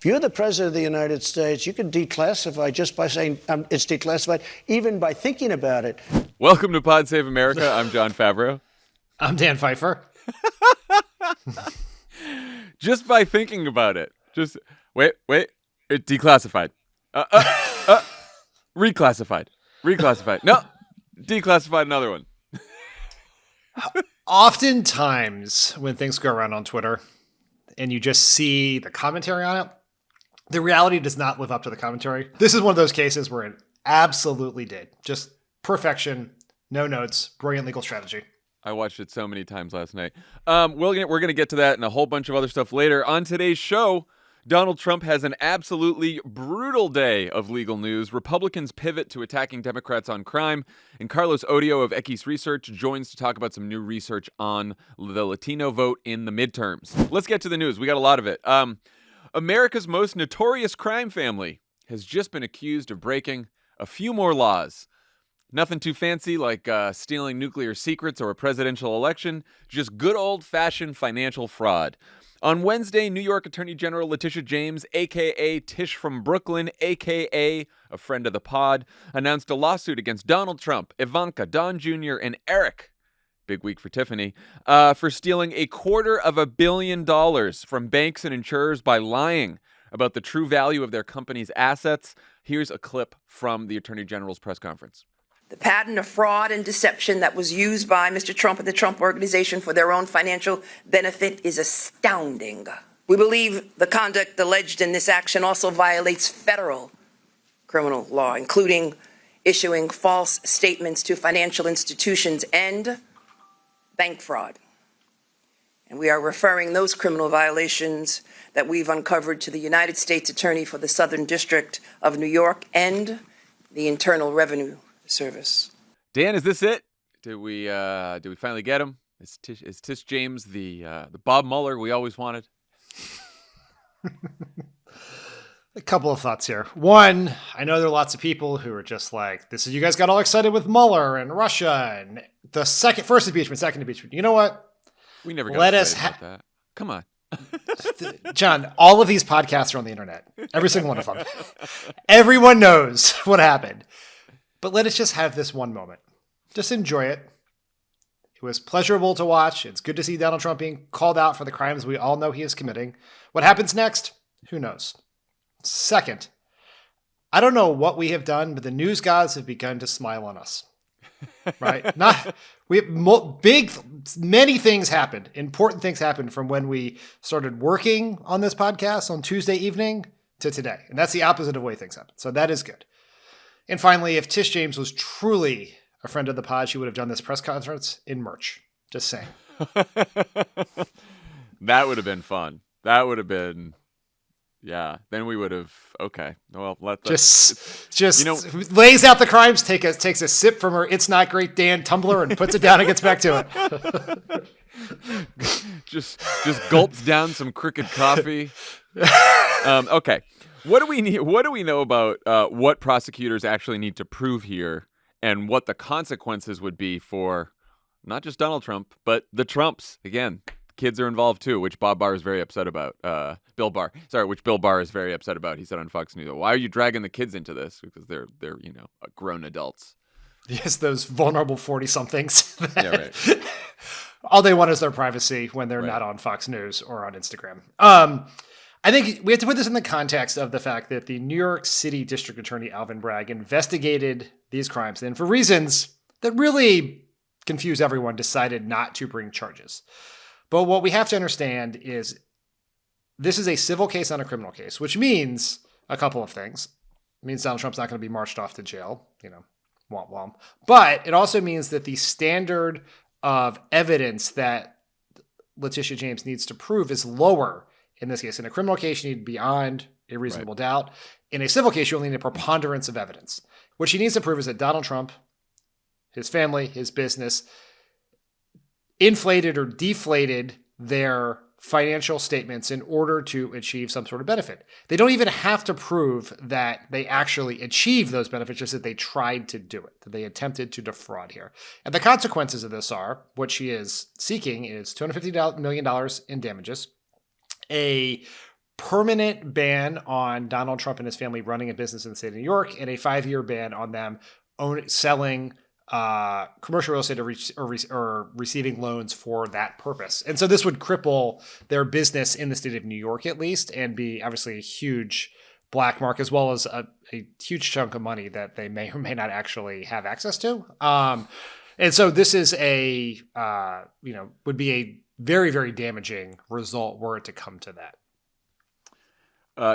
If you're the president of the United States, you can declassify just by saying it's declassified, even by thinking about it. Welcome to Pod Save America. I'm Jon Favreau. I'm Dan Pfeiffer. Just by thinking about it. Just wait. It declassified. Reclassified. No, declassified. Another one. Oftentimes, when things go around on Twitter and you just see the commentary on it, the reality does not live up to the commentary. This is one of those cases where it absolutely did. Just perfection, no notes, brilliant legal strategy. I watched it so many times last night. We're going to get to that and a whole bunch of other stuff later. On today's show, Donald Trump has an absolutely brutal day of legal news. Republicans pivot to attacking Democrats on crime. And Carlos Odio of Equis Research joins to talk about some new research on the Latino vote in the midterms. Let's get to the news. We got a lot of it. America's most notorious crime family has just been accused of breaking a few more laws. Nothing too fancy like stealing nuclear secrets or a presidential election, just good old-fashioned financial fraud. On Wednesday, New York Attorney General Letitia James, a.k.a. Tish from Brooklyn, a.k.a. a friend of the pod, announced a lawsuit against Donald Trump, Ivanka, Don Jr., and Eric, big week for Tiffany, for stealing $250 million from banks and insurers by lying about the true value of their company's assets. Here's a clip from the Attorney General's press conference. The pattern of fraud and deception that was used by Mr. Trump and the Trump Organization for their own financial benefit is astounding. We believe the conduct alleged in this action also violates federal criminal law, including issuing false statements to financial institutions and bank fraud. And we are referring those criminal violations that we've uncovered to the United States Attorney for the Southern District of New York and the Internal Revenue Service. Dan, is this it? Did we finally get him? Is Tish James the Bob Mueller we always wanted? A couple of thoughts here. One, I know there are lots of people who are just like, "This is you guys got all excited with Mueller and Russia and the first impeachment, second impeachment." You know what? We never got excited about that. Come on. John, all of these podcasts are on the internet. Every single one of them. Everyone knows what happened. But let us just have this one moment. Just enjoy it. It was pleasurable to watch. It's good to see Donald Trump being called out for the crimes we all know he is committing. What happens next? Who knows? Second, I don't know what we have done, but the news gods have begun to smile on us. Right? Many things happened. Important things happened from when we started working on this podcast on Tuesday evening to today. And that's the opposite of the way things happen. So that is good. And finally, if Tish James was truly a friend of the pod, she would have done this press conference in merch. Just saying. That would have been fun. That would have been, yeah. Then we would have, okay. Well, just lays out the crimes, takes a sip from her It's Not Great Dan tumbler and puts it down and gets back to it. just gulps down some Cricket coffee. Okay. What do we know about what prosecutors actually need to prove here and what the consequences would be for not just Donald Trump, but the Trumps? Again, kids are involved too, which Bob Barr is very upset about. Which Bill Barr is very upset about. He said on Fox News, "Why are you dragging the kids into this? Because they're grown adults." Yes, those vulnerable 40-somethings. Yeah, right. All they want is their privacy when they're not on Fox News or on Instagram. I think we have to put this in the context of the fact that the New York City District Attorney Alvin Bragg investigated these crimes and for reasons that really confuse everyone decided not to bring charges. But what we have to understand is this is a civil case on a criminal case, which means a couple of things. It means Donald Trump's not going to be marched off to jail, womp womp. But it also means that the standard of evidence that Letitia James needs to prove is lower. In this case, in a criminal case, you need beyond a reasonable doubt. In a civil case, you only need a preponderance of evidence. What she needs to prove is that Donald Trump, his family, his business, inflated or deflated their financial statements in order to achieve some sort of benefit. They don't even have to prove that they actually achieved those benefits, just that they tried to do it, that they attempted to defraud here. And the consequences of this are, what she is seeking is $250 million in damages, a permanent ban on Donald Trump and his family running a business in the state of New York, and a 5-year ban on them selling commercial real estate or receiving loans for that purpose. And so this would cripple their business in the state of New York, at least, and be obviously a huge black mark, as well as a huge chunk of money that they may or may not actually have access to. And so this is would be a very, very damaging result were it to come to that.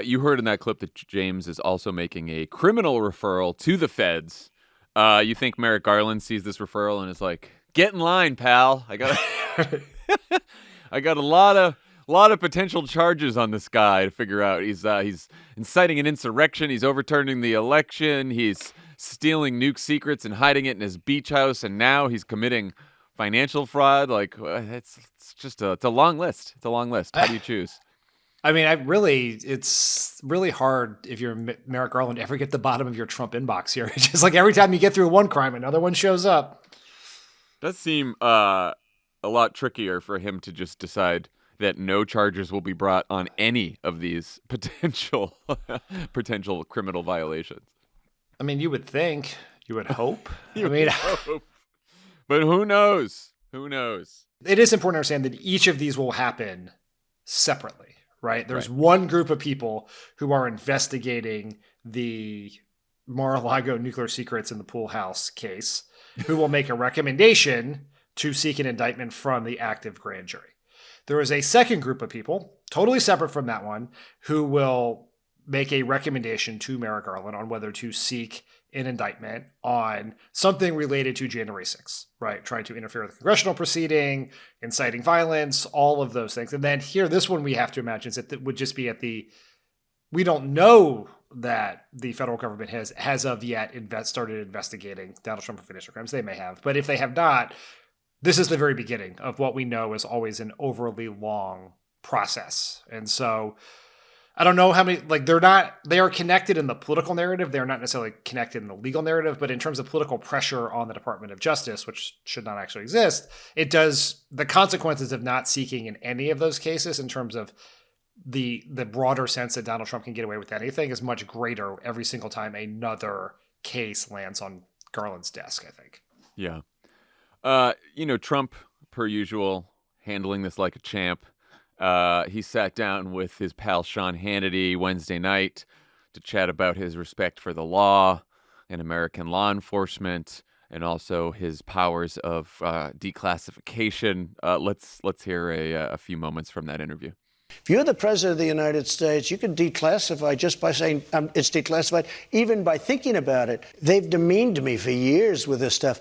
You heard in that clip that James is also making a criminal referral to the feds. You think Merrick Garland sees this referral and is like, "Get in line, pal. I got a lot of potential charges on this guy to figure out. He's inciting an insurrection. He's overturning the election. He's stealing nuke secrets and hiding it in his beach house, and now he's committing financial fraud." Like, it's a long list. It's a long list. How do you choose? I mean, it's really hard if you're Merrick Garland to ever get the bottom of your Trump inbox here. It's just like every time you get through one crime, another one shows up. Does seem a lot trickier for him to just decide that no charges will be brought on any of these potential criminal violations. I mean, you would think, you would hope. Hope. But who knows? Who knows? It is important to understand that each of these will happen separately, right? There's one group of people who are investigating the Mar-a-Lago nuclear secrets in the pool house case, who will make a recommendation to seek an indictment from the active grand jury. There is a second group of people, totally separate from that one, who will make a recommendation to Merrick Garland on whether to seek an indictment on something related to January 6th, right? Trying to interfere with the congressional proceeding, inciting violence, all of those things. And then here, this one we have to imagine is that it would just be we don't know that the federal government has of yet started investigating Donald Trump for financial crimes. They may have, but if they have not, this is the very beginning of what we know is always an overly long process. And so I don't know how many, they are connected in the political narrative. They're not necessarily connected in the legal narrative, but in terms of political pressure on the Department of Justice, which should not actually exist, the consequences of not seeking in any of those cases in terms of the broader sense that Donald Trump can get away with anything is much greater every single time another case lands on Garland's desk, I think. Yeah. Trump, per usual, handling this like a champ. He sat down with his pal Sean Hannity Wednesday night to chat about his respect for the law and American law enforcement, and also his powers of declassification. Let's hear a few moments from that interview. If you're the president of the United States, you can declassify just by saying it's declassified, even by thinking about it. They've demeaned me for years with this stuff.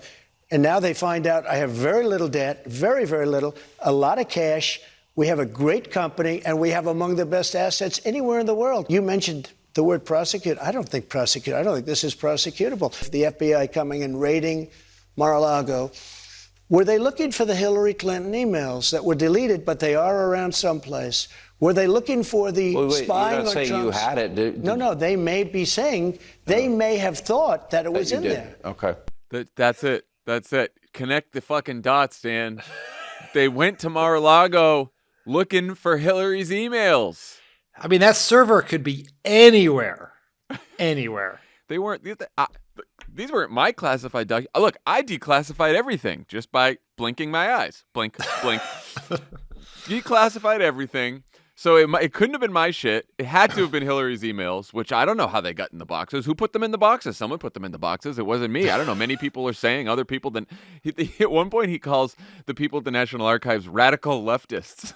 And now they find out I have very little debt, very, very little, a lot of cash. We have a great company, and we have among the best assets anywhere in the world. You mentioned the word prosecute. I don't think prosecute. I don't think this is prosecutable. The FBI coming and raiding Mar-a-Lago. Were they looking for the Hillary Clinton emails that were deleted, but they are around someplace? Were they looking for the spying on Trump's? You're not saying you had it. No, they may be saying, they may have thought that it was in there. Okay. That's it. Connect the fucking dots, Dan. They went to Mar-a-Lago looking for Hillary's emails. I mean, that server could be anywhere. Anywhere. They weren't. These weren't my classified documents. Look, I declassified everything just by blinking my eyes. Blink, blink. Declassified everything. So it couldn't have been my shit. It had to have been Hillary's emails, which I don't know how they got in the boxes. Who put them in the boxes? Someone put them in the boxes. It wasn't me. I don't know. Many people are saying other people. At one point, he calls the people at the National Archives radical leftists.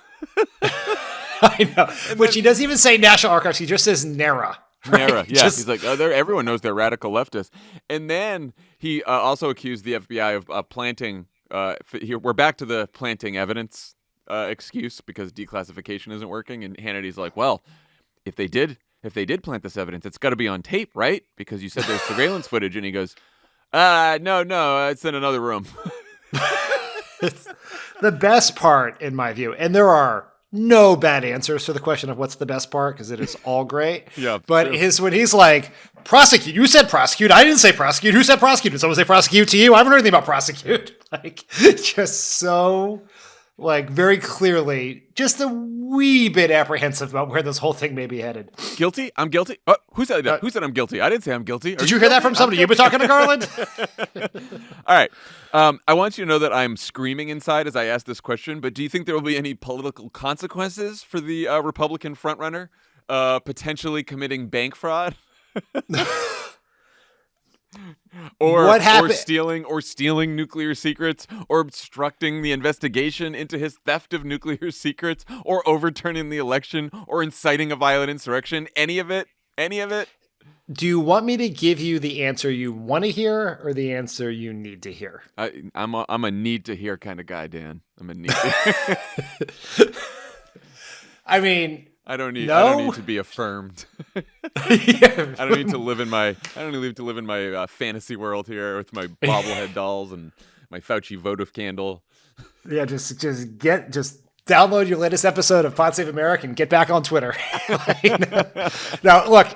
I know. Which he doesn't even say National Archives. He just says NARA. Right? NARA, yeah. He's like, everyone knows they're radical leftists. And then he also accused the FBI of planting. We're back to the planting evidence excuse because declassification isn't working. And Hannity's like, well, if they did plant this evidence, it's got to be on tape, right? Because you said there's surveillance footage. And he goes, no, it's in another room. The best part, in my view, and there are no bad answers to the question of what's the best part because it is all great. Yeah, but when he's like, prosecute, you said prosecute. I didn't say prosecute. Who said prosecute? Did someone say prosecute to you? I haven't heard anything about prosecute. Like, just so like very clearly just a wee bit apprehensive about where this whole thing may be headed. Guilty? I'm guilty? Oh, who said that? Who said I'm guilty? I didn't say I'm guilty. Did you hear that from somebody? You've been talking to Garland? All right. I want you to know that I'm screaming inside as I ask this question, but do you think there will be any political consequences for the Republican frontrunner potentially committing bank fraud? Or stealing nuclear secrets, or obstructing the investigation into his theft of nuclear secrets, or overturning the election, or inciting a violent insurrection? Any of it? Do you want me to give you the answer you want to hear or the answer you need to hear? I'm a need to hear kind of guy, Dan. I'm a need to hear. I mean, I don't need to be affirmed. I don't need to live in my fantasy world here with my bobblehead dolls and my Fauci votive candle. Yeah, just download your latest episode of Pod Save America and get back on Twitter. Now, look,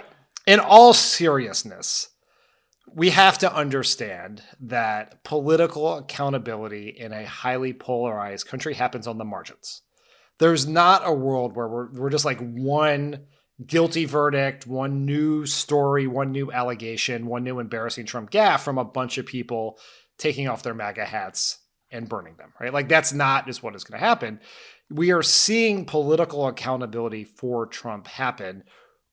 in all seriousness, we have to understand that political accountability in a highly polarized country happens on the margins. There's not a world where we're just like one guilty verdict, one new story, one new allegation, one new embarrassing Trump gaffe from a bunch of people taking off their MAGA hats and burning them, right? Like that's not just what is going to happen. We are seeing political accountability for Trump happen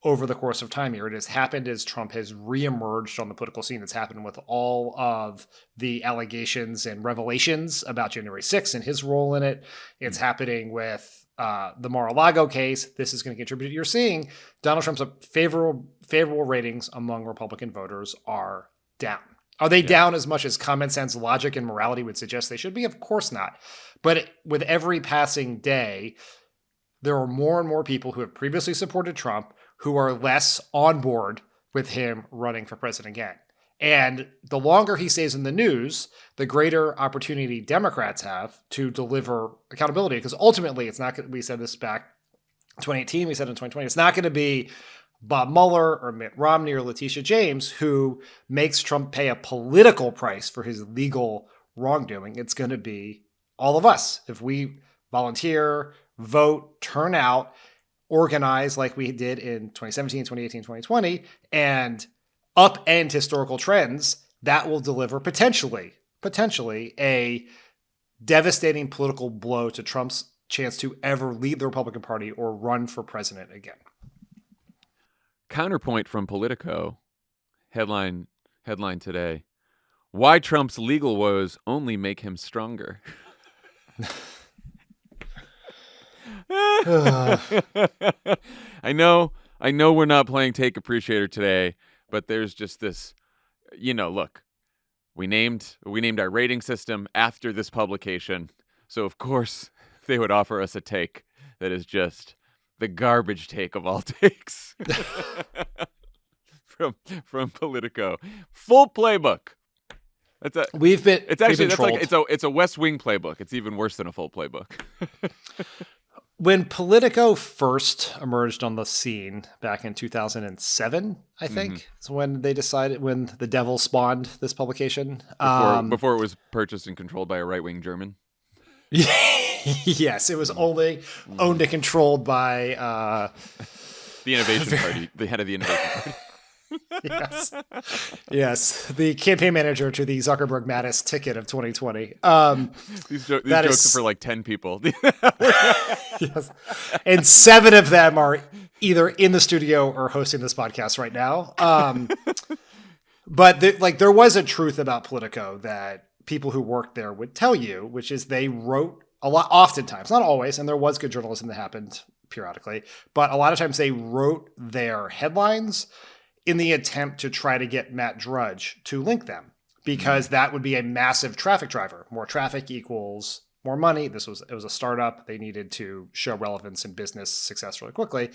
over the course of time here. It has happened as Trump has reemerged on the political scene. It's happened with all of the allegations and revelations about January 6th and his role in it. It's happening with the Mar-a-Lago case. This is going to contribute. You're seeing Donald Trump's favorable ratings among Republican voters are down. Are they down as much as common sense, logic, and morality would suggest they should be? Of course not. But with every passing day, there are more and more people who have previously supported Trump who are less on board with him running for president again. And the longer he stays in the news, the greater opportunity Democrats have to deliver accountability. Because ultimately, it's not. We said this back in 2018, we said in 2020, it's not going to be Bob Mueller or Mitt Romney or Letitia James who makes Trump pay a political price for his legal wrongdoing. It's going to be all of us. If we volunteer, vote, turn out, organize like we did in 2017, 2018, 2020, and upend historical trends, that will deliver potentially a devastating political blow to Trump's chance to ever lead the Republican Party or run for president again. Counterpoint from Politico, headline today: why Trump's legal woes only make him stronger. I know we're not playing Take Appreciator today, but there's just this, look, we named our rating system after this publication. So of course they would offer us a take that is just the garbage take of all takes. from Politico. Full playbook. It's a West Wing playbook. It's even worse than a full playbook. When Politico first emerged on the scene back in 2007, I think, is when they decided, when the devil spawned this publication. Before it was purchased and controlled by a right-wing German. Yes, it was only owned and controlled by the Innovation Party, the head of the Innovation Party. Yes, the campaign manager to the Zuckerberg Mattis ticket of 2020. These jokes are for like 10 people. Yes. And 7 of them are either in the studio or hosting this podcast right now. But there was a truth about Politico that people who worked there would tell you, which is they wrote a lot, oftentimes, not always, and there was good journalism that happened periodically, but a lot of times they wrote their headlines in the attempt to try to get Matt Drudge to link them, because that would be a massive traffic driver. More traffic equals more money. It was a startup. They needed to show relevance and business success really quickly.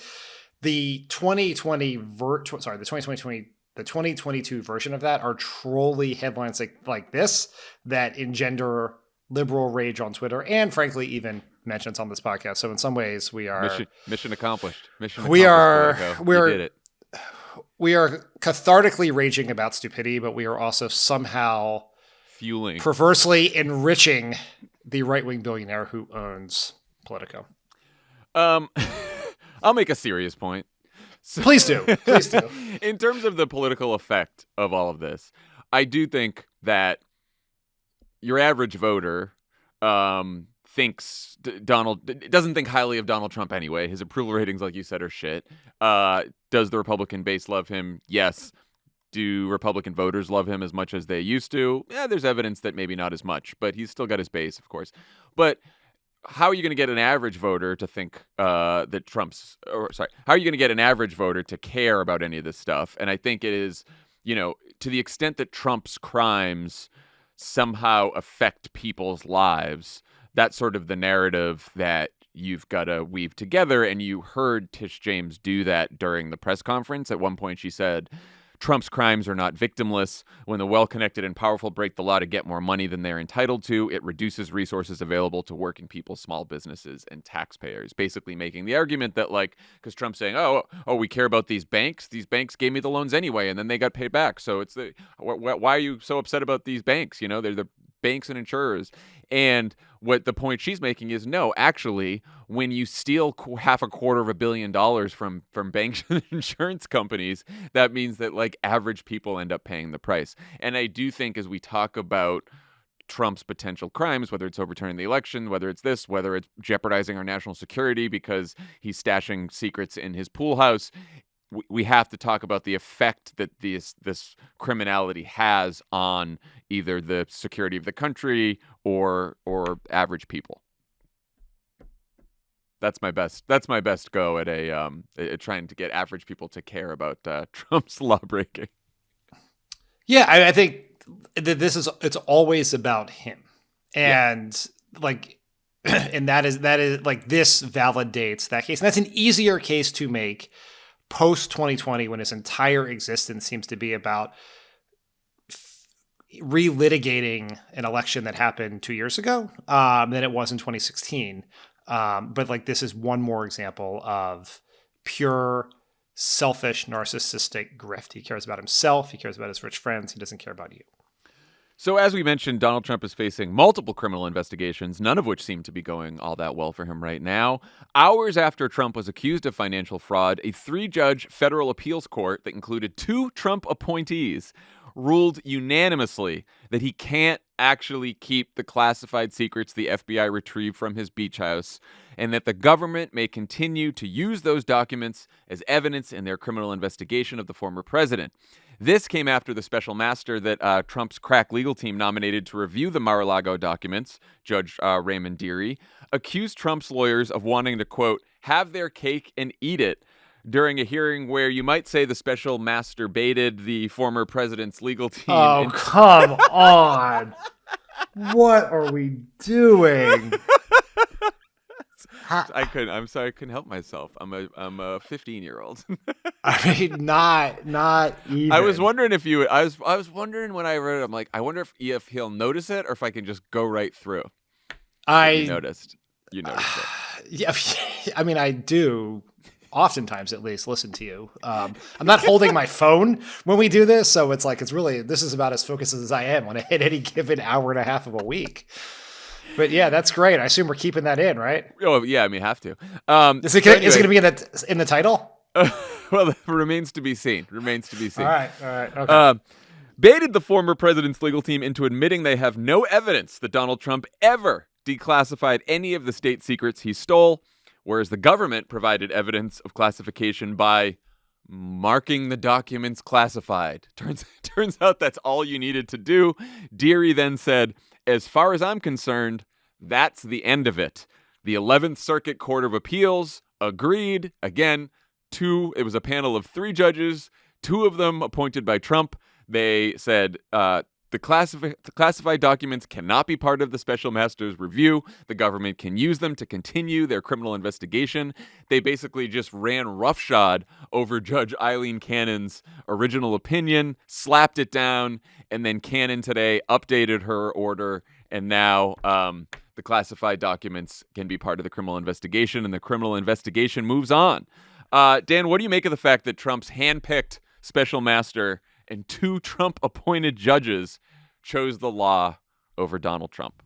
The 2022 version of that are trolly headlines like this that engender liberal rage on Twitter and frankly even mentions on this podcast. So in some ways we are mission accomplished. We did it. We are cathartically raging about stupidity, but we are also somehow fueling, perversely enriching the right-wing billionaire who owns Politico. I'll make a serious point. So, Please do. Please do. In terms of the political effect of all of this, I do think that your average voter doesn't think highly of Donald Trump anyway. His approval ratings, like you said, are shit. Does the Republican base love him? Yes. Do Republican voters love him as much as they used to? Yeah, there's evidence that maybe not as much, but he's still got his base, of course. But how are you going to get an average voter to think how are you going to get an average voter to care about any of this stuff? And I think it is, to the extent that Trump's crimes somehow affect people's lives, that's sort of the narrative that you've got to weave together. And you heard Tish James do that during the press conference. At one point, she said, Trump's crimes are not victimless. When the well-connected and powerful break the law to get more money than they're entitled to, it reduces resources available to working people, small businesses, and taxpayers. Basically making the argument that, because Trump's saying, oh, we care about these banks. These banks gave me the loans anyway, and then they got paid back. So why are you so upset about these banks? They're the banks and insurers. And what the point she's making is, no, actually, when you steal $500 million from banks and insurance companies, that means that average people end up paying the price. And I do think as we talk about Trump's potential crimes, whether it's overturning the election, whether it's this, whether it's jeopardizing our national security because he's stashing secrets in his pool house, we have to talk about the effect that this criminality has on either the security of the country or average people. That's my best go at at trying to get average people to care about Trump's law breaking. Yeah, I think that it's always about him, and and that is this validates that case. And that's an easier case to make post 2020 when his entire existence seems to be about relitigating an election that happened 2 years ago than it was in 2016. But this is one more example of pure selfish, narcissistic grift. He cares about himself. He cares about his rich friends. He doesn't care about you. So as we mentioned, Donald Trump is facing multiple criminal investigations, none of which seem to be going all that well for him right now. Hours after Trump was accused of financial fraud, a 3-judge federal appeals court that included 2 Trump appointees ruled unanimously that he can't actually keep the classified secrets the FBI retrieved from his beach house, and that the government may continue to use those documents as evidence in their criminal investigation of the former president. This came after the special master that Trump's crack legal team nominated to review the Mar-a-Lago documents, Judge Raymond Dearie, accused Trump's lawyers of wanting to, quote, have their cake and eat it during a hearing where you might say the special master baited the former president's legal team. Oh, come on. What are we doing? I'm sorry, I couldn't help myself. I'm a 15-year-old. I mean, not even. I was wondering if you. I was wondering when I read it. I'm like, I wonder if he'll notice it or if I can just go right through. You noticed it. Yeah, I mean, I do. Oftentimes, at least, listen to you. I'm not holding my phone when we do this, so this is about as focused as I am when I hit any given hour and a half of a week. But yeah, that's great. I assume we're keeping that in, right? Oh yeah, I mean, have to. Is it going to be in the title? Well, it remains to be seen. All right. Okay. Baited the former president's legal team into admitting they have no evidence that Donald Trump ever declassified any of the state secrets he stole, whereas the government provided evidence of classification by marking the documents classified. Turns out that's all you needed to do. Dearie then said, as far as I'm concerned, that's the end of it. The 11th Circuit Court of Appeals agreed. Again, it was a panel of 3 judges, 2 of them appointed by Trump. They said the classified documents cannot be part of the special master's review. The government can use them to continue their criminal investigation. They basically just ran roughshod over Judge Eileen Cannon's original opinion, slapped it down, and then Cannon today updated her order, and now the classified documents can be part of the criminal investigation, and the criminal investigation moves on. Dan, what do you make of the fact that Trump's handpicked special master and 2 Trump-appointed judges chose the law over Donald Trump?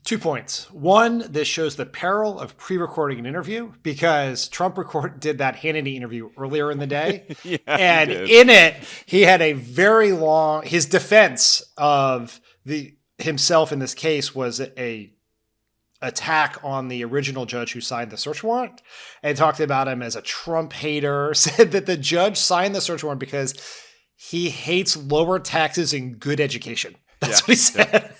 2 points. One, this shows the peril of pre-recording an interview because Trump did that Hannity interview earlier in the day. Yeah, and in it, he had a very long, his defense of himself in this case was a attack on the original judge who signed the search warrant and talked about him as a Trump hater, said that the judge signed the search warrant because he hates lower taxes and good education. That's what he said.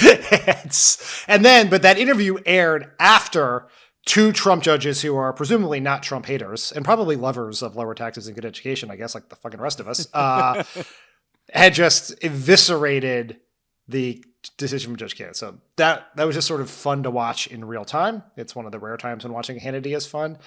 Yeah. But that interview aired after 2 Trump judges who are presumably not Trump haters and probably lovers of lower taxes and good education, I guess, like the fucking rest of us, had just eviscerated the decision from Judge Kennedy. So that was just sort of fun to watch in real time. It's one of the rare times when watching Hannity is fun.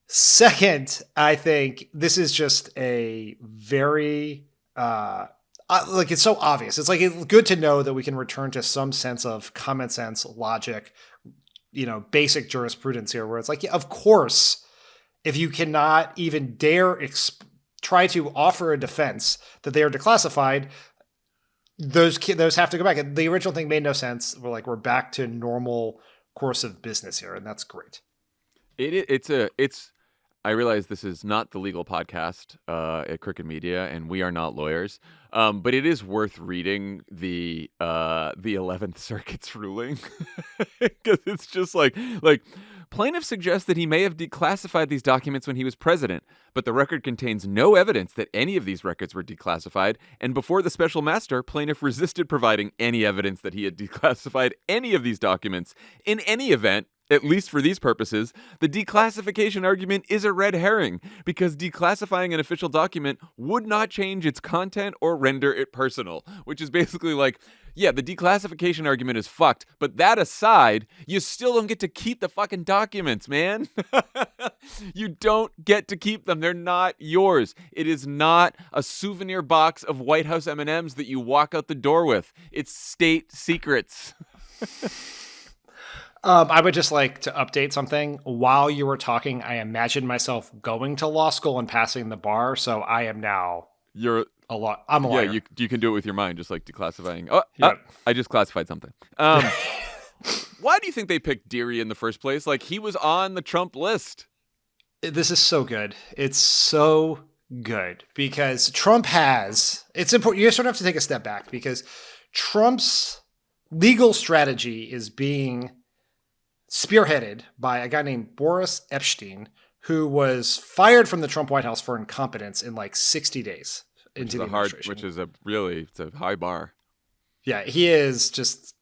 Second, I think this is just a very it's so obvious. It's like it's good to know that we can return to some sense of common sense, logic, basic jurisprudence here, where it's like, yeah, of course, if you cannot even dare try to offer a defense that they are declassified, those have to go back. And the original thing made no sense. We're back to normal course of business here, and that's great. I realize this is not the legal podcast at Crooked Media, and we are not lawyers. But it is worth reading the 11th Circuit's ruling because it's just like plaintiff suggests that he may have declassified these documents when he was president, but the record contains no evidence that any of these records were declassified. And before the special master, plaintiff resisted providing any evidence that he had declassified any of these documents. In any event, at least for these purposes, the declassification argument is a red herring because declassifying an official document would not change its content or render it personal, which is basically like, yeah, the declassification argument is fucked, but that aside, you still don't get to keep the fucking documents, man. You don't get to keep them. They're not yours. It is not a souvenir box of White House M&Ms that you walk out the door with. It's state secrets. I would just like to update something. While you were talking, I imagined myself going to law school and passing the bar, so I am now I'm a lawyer. Yeah, you can do it with your mind, just like declassifying. I just classified something. Why do you think they picked Deary in the first place? Like, he was on the Trump list. This is so good. It's so good because Trump it's important. You sort of have to take a step back because Trump's legal strategy is being spearheaded by a guy named Boris Epshteyn, who was fired from the Trump White House for incompetence in like 60 days into the administration. Which is it's a high bar. Yeah, he is just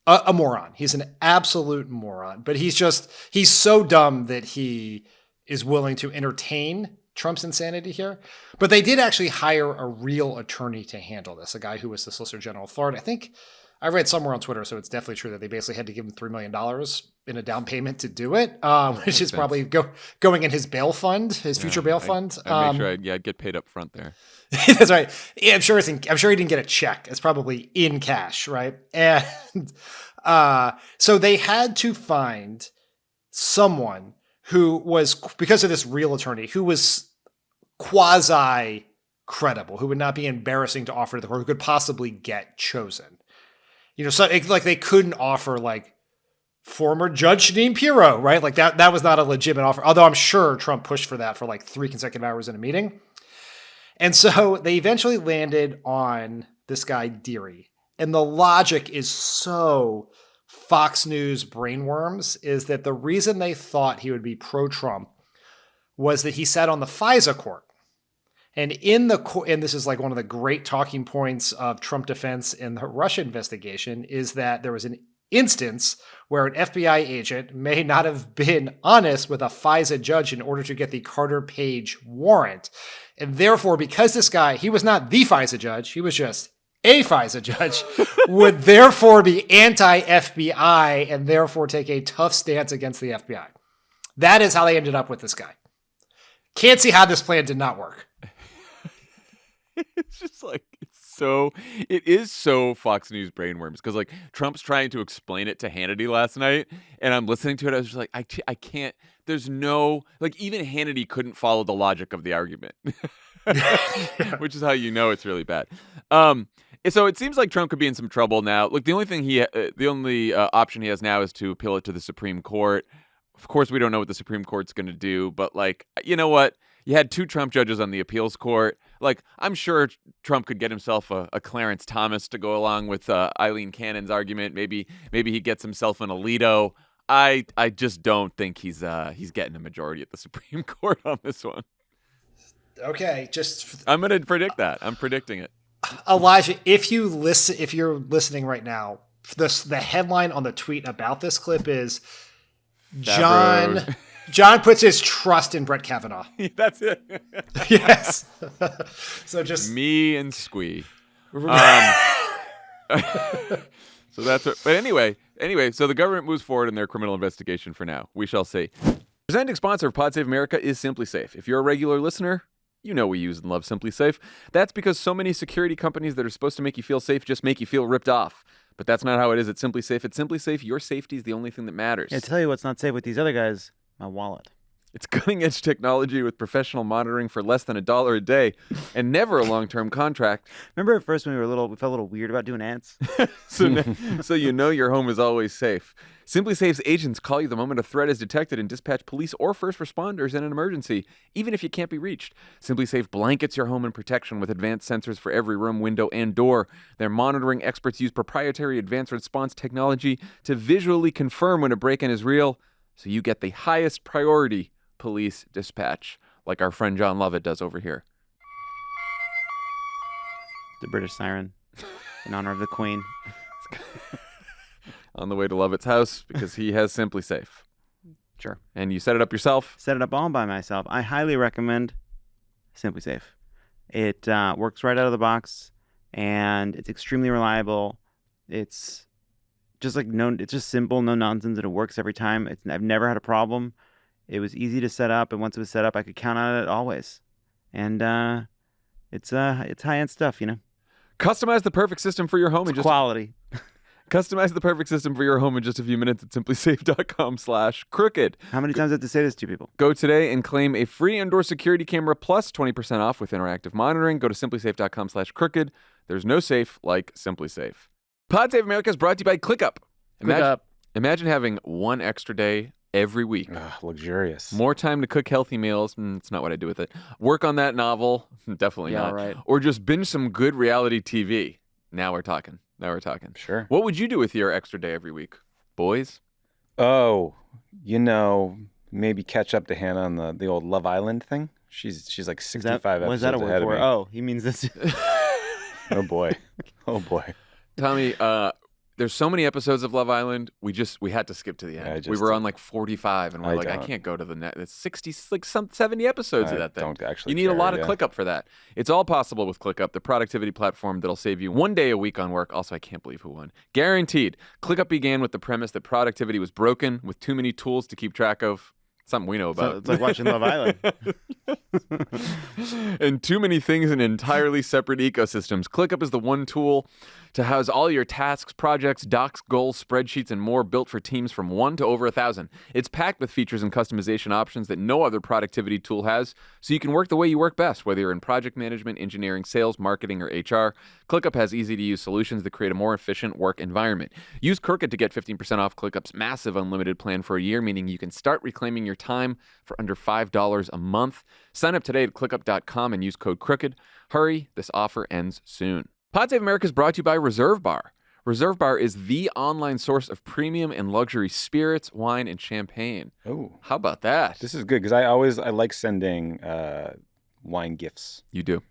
a moron. He's an absolute moron, but he's so dumb that he is willing to entertain Trump's insanity here. But they did actually hire a real attorney to handle this, a guy who was the Solicitor General of Florida. I think I read somewhere on Twitter, so it's definitely true that they basically had to give him $3 million in a down payment to do it, which is probably going in his bail fund, his future bail fund. I'd make sure I'd get paid up front there. That's right. Yeah, I'm sure he didn't get a check. It's probably in cash, right? And so they had to find someone who was, because of this real attorney, who was quasi credible, who would not be embarrassing to offer to the court, who could possibly get chosen. So like they couldn't offer like former Judge Jeanine Pirro, right? Like that was not a legitimate offer. Although I'm sure Trump pushed for that for like 3 consecutive hours in a meeting. And so they eventually landed on this guy Deary. And the logic is so Fox News brainworms is that the reason they thought he would be pro-Trump was that he sat on the FISA court. And and this is like one of the great talking points of Trump defense in the Russia investigation, is that there was an instance where an FBI agent may not have been honest with a FISA judge in order to get the Carter Page warrant. And therefore, because this guy, he was not the FISA judge, he was just a FISA judge, would therefore be anti-FBI and therefore take a tough stance against the FBI. That is how they ended up with this guy. Can't see how this plan did not work. It's just like, it is so Fox News brainworms because like Trump's trying to explain it to Hannity last night and I'm listening to it. I was just like, I can't, there's no, like even Hannity couldn't follow the logic of the argument, which is how you know it's really bad. So it seems like Trump could be in some trouble now. Look, the only option he has now is to appeal it to the Supreme Court. Of course, we don't know what the Supreme Court's going to do, but like, you know what? You had 2 Trump judges on the appeals court. Like, I'm sure Trump could get himself a Clarence Thomas to go along with Eileen Cannon's argument. Maybe he gets himself an Alito. I just don't think he's getting a majority at the Supreme Court on this one. Okay, I'm going to predict that. I'm predicting it. Elijah, if you're listening right now, the headline on the tweet about this clip is John puts his trust in Brett Kavanaugh. That's it. Yes. So just me and Squee. So that's what, but anyway, so the government moves forward in their criminal investigation for now. We shall see. Presenting sponsor of Pod Save America is Simply Safe. If you're a regular listener, you know we use and love Simply Safe. That's because so many security companies that are supposed to make you feel safe just make you feel ripped off. But that's not how it is at Simply Safe. At Simply Safe, your safety is the only thing that matters. Yeah, I tell you what's not safe with these other guys, my wallet. It's cutting-edge technology with professional monitoring for less than $1 a day and never a long-term contract. Remember at first when we felt a little weird about doing ants? So you know your home is always safe. Simply Safe's agents call you the moment a threat is detected and dispatch police or first responders in an emergency, even if you can't be reached. Simply Safe blankets your home in protection with advanced sensors for every room, window, and door. Their monitoring experts use proprietary advanced response technology to visually confirm when a break-in is real, so you get the highest priority police dispatch, like our friend Jon Lovett does over here. The British siren, in honor of the Queen. On the way to Lovett's house because he has Simply Safe. Sure. And you set it up yourself? Set it up all by myself. I highly recommend Simply Safe. It works right out of the box, and it's extremely reliable. It's just it's just simple, no nonsense, and it works every time. I've never had a problem. It was easy to set up, and once it was set up, I could count on it always. And it's high-end stuff, you know. Customize the perfect system for your home in just quality. Customize the perfect system for your home in just a few minutes at simplysafe.com/crooked. How many times do I have to say this to people? Go today and claim a free indoor security camera plus 20% off with interactive monitoring. Go to simplysafe.com/crooked. There's no safe like Simply Safe. Pod Save America is brought to you by ClickUp. Imagine having one extra day every week. Luxurious. More time to cook healthy meals. It's not what I do with it. Work on that novel. Definitely not. Right. Or just binge some good reality TV. Now we're talking. Sure. What would you do with your extra day every week, boys? Oh, maybe catch up to Hannah on the old Love Island thing. She's like 65 episodes what is that a word ahead for? of me. Oh, he means this. Oh boy. Tommy, there's so many episodes of Love Island. We had to skip to the end. We were on like 45, and we're I can't go to the net. It's 70 episodes of that thing. Don't actually. You need a lot of ClickUp for that. It's all possible with ClickUp, the productivity platform that'll save you one day a week on work. Also, I can't believe who won. Guaranteed. ClickUp began with the premise that productivity was broken with too many tools to keep track of. Something we know about. So it's like watching Love Island. And too many things in entirely separate ecosystems. ClickUp is the one tool to house all your tasks, projects, docs, goals, spreadsheets, and more built for teams from 1 to over 1,000. It's packed with features and customization options that no other productivity tool has, so you can work the way you work best, whether you're in project management, engineering, sales, marketing, or HR. ClickUp has easy-to-use solutions that create a more efficient work environment. Use Crooked to get 15% off ClickUp's massive unlimited plan for a year, meaning you can start reclaiming your time for under $5 a month. Sign up today at clickup.com and use code CROOKED. Hurry, this offer ends soon. Pod Save America is brought to you by Reserve Bar. Reserve Bar is the online source of premium and luxury spirits, wine, and champagne. Oh, how about that? This is good because I like sending wine gifts. You do.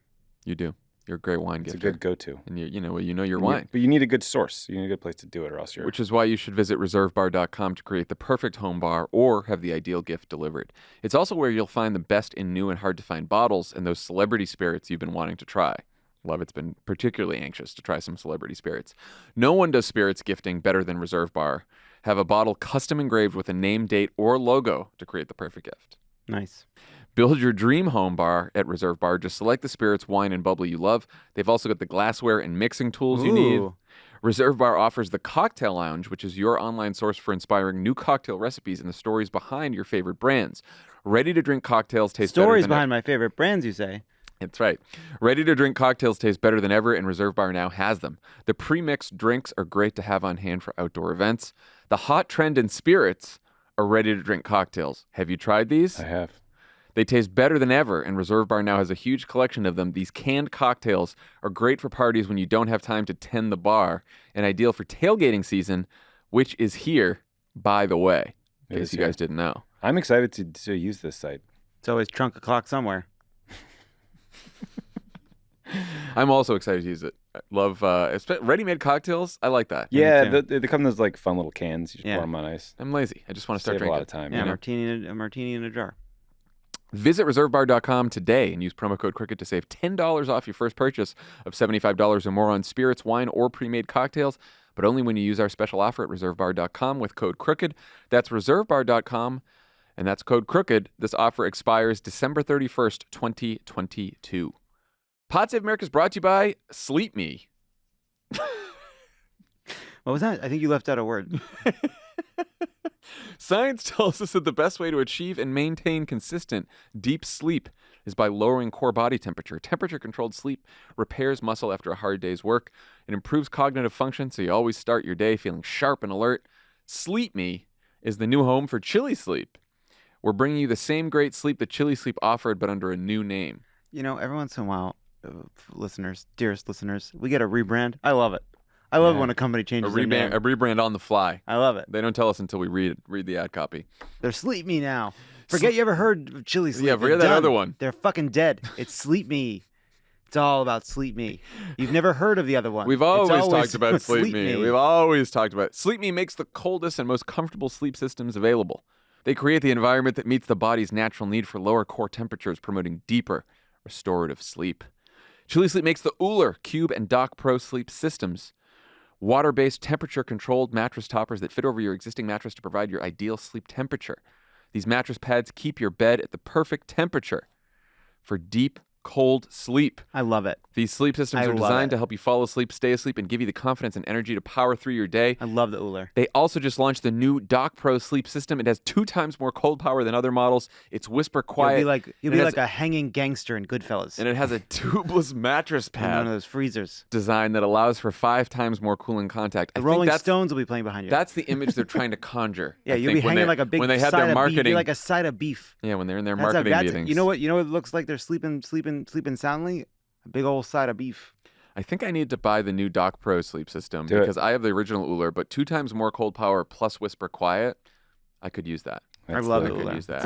You're a great wine gifter. It's a good go-to. And you know your wine. But you need a good source. You need a good place to do it, or else you're. Which is why you should visit reservebar.com to create the perfect home bar or have the ideal gift delivered. It's also where you'll find the best in new and hard-to-find bottles and those celebrity spirits you've been wanting to try. Lovett's been particularly anxious to try some celebrity spirits. No one does spirits gifting better than Reserve Bar. Have a bottle custom engraved with a name, date, or logo to create the perfect gift. Nice. Build your dream home bar at Reserve Bar. Just select the spirits, wine, and bubbly you love. They've also got the glassware and mixing tools you need. Reserve Bar offers the Cocktail Lounge, which is your online source for inspiring new cocktail recipes and the stories behind your favorite brands. Ready-to-drink cocktails taste better Stories than behind my favorite brands, you say? That's right. Ready-to-drink cocktails taste better than ever, and Reserve Bar now has them. The pre-mixed drinks are great to have on hand for outdoor events. The hot trend in spirits are ready-to-drink cocktails. Have you tried these? I have. They taste better than ever, and Reserve Bar now has a huge collection of them. These canned cocktails are great for parties when you don't have time to tend the bar, and ideal for tailgating season, which is here, by the way, in case you guys didn't know. I'm excited to use this site. It's always trunk o'clock somewhere. I'm also excited to use it. I love ready-made cocktails. I like that. Yeah, they come in those like fun little cans. You just pour them on ice. I'm lazy. I just want to start Save drinking. a lot of time. Yeah, you know? a martini in a jar. Visit reservebar.com today and use promo code Cricket to save $10 off your first purchase of $75 or more on spirits, wine, or pre-made cocktails, but only when you use our special offer at reservebar.com with code Crooked. That's reservebar.com, and that's code Crooked. This offer expires December 31st, 2022. Pod Save America is brought to you by Sleep Me. What was that? I think you left out a word. Science tells us that the best way to achieve and maintain consistent, deep sleep is by lowering core body temperature. Temperature-controlled sleep repairs muscle after a hard day's work. It improves cognitive function, so you always start your day feeling sharp and alert. Sleep Me is the new home for Chili Sleep. We're bringing you the same great sleep that Chili Sleep offered, but under a new name. You know, every once in a while, listeners, dearest listeners, we get a rebrand. I love it. I love it when a company changes their name. A rebrand on the fly. I love it. They don't tell us until we read the ad copy. They're Sleep Me now. Forget you ever heard of Chili Sleep. Yeah, forget that other one. They're fucking dead. It's Sleep Me. It's all about Sleep Me. You've never heard of the other one. We've always talked about Sleep Me. Me. We've always talked about it. Sleep Me makes the coldest and most comfortable sleep systems available. They create the environment that meets the body's natural need for lower core temperatures, promoting deeper, restorative sleep. Chili Sleep makes the Uller, Cube, and Dock Pro sleep systems. Water-based, temperature-controlled mattress toppers that fit over your existing mattress to provide your ideal sleep temperature. These mattress pads keep your bed at the perfect temperature for deep, cold sleep. I love it. These sleep systems are designed to help you fall asleep, stay asleep, and give you the confidence and energy to power through your day. I love the Uller. They also just launched the new Dock Pro sleep system. It has 2 times more cold power than other models. It's whisper quiet. You'll be like a hanging gangster in Goodfellas. And it has a tubeless mattress in pad. one of those freezers. Design that allows for 5 times more cooling contact. The Rolling Stones will be playing behind you. That's the image they're trying to conjure. Yeah, you'll be hanging like a big when they had side their of marketing, beef. You're like a side of beef. Yeah, when they're in their marketing meetings. You know what? You know what it looks like? They're sleeping soundly. A big old side of beef. I think I need to buy the new Dock Pro sleep system because I have the original Uller, but 2 times more cold power plus whisper quiet. I could use that. I love it. I could use that.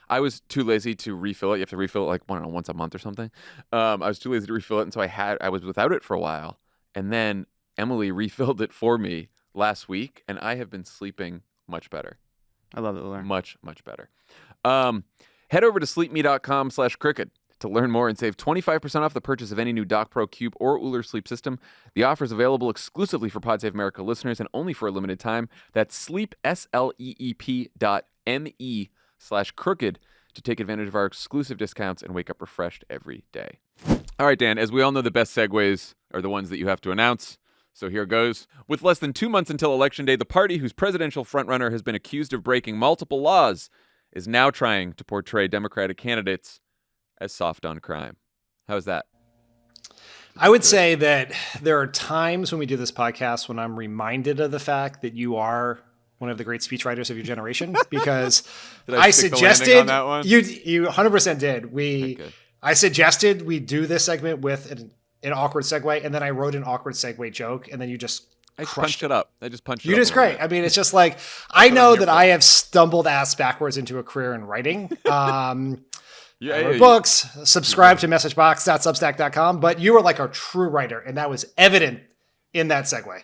I was too lazy to refill it. You have to refill it like once a month or something. I was too lazy to refill it, and so I was without it for a while. And then Emily refilled it for me last week, and I have been sleeping much better. I love it, Uller. Much, much better. Head over to sleepme.com/cricket to learn more and save 25% off the purchase of any new Dock Pro Cube or Uller sleep system. The offer is available exclusively for Pod Save America listeners and only for a limited time. That's sleep.me/crooked to take advantage of our exclusive discounts and wake up refreshed every day. All right, Dan, as we all know, the best segues are the ones that you have to announce. So here goes. With less than 2 months until Election Day, the party whose presidential frontrunner has been accused of breaking multiple laws is now trying to portray Democratic candidates as soft on crime. How's that? I would say that there are times when we do this podcast when I'm reminded of the fact that you are one of the great speechwriters of your generation, because I suggested on that one? you 100% did. I suggested we do this segment with an awkward segue, and then I wrote an awkward segue joke, and then you just punched it up. I just punched it up. You did great. I mean, it's just like, I know that I have stumbled ass backwards into a career in writing. Books, subscribe to messagebox.substack.com, but you were like a true writer, and that was evident in that segue.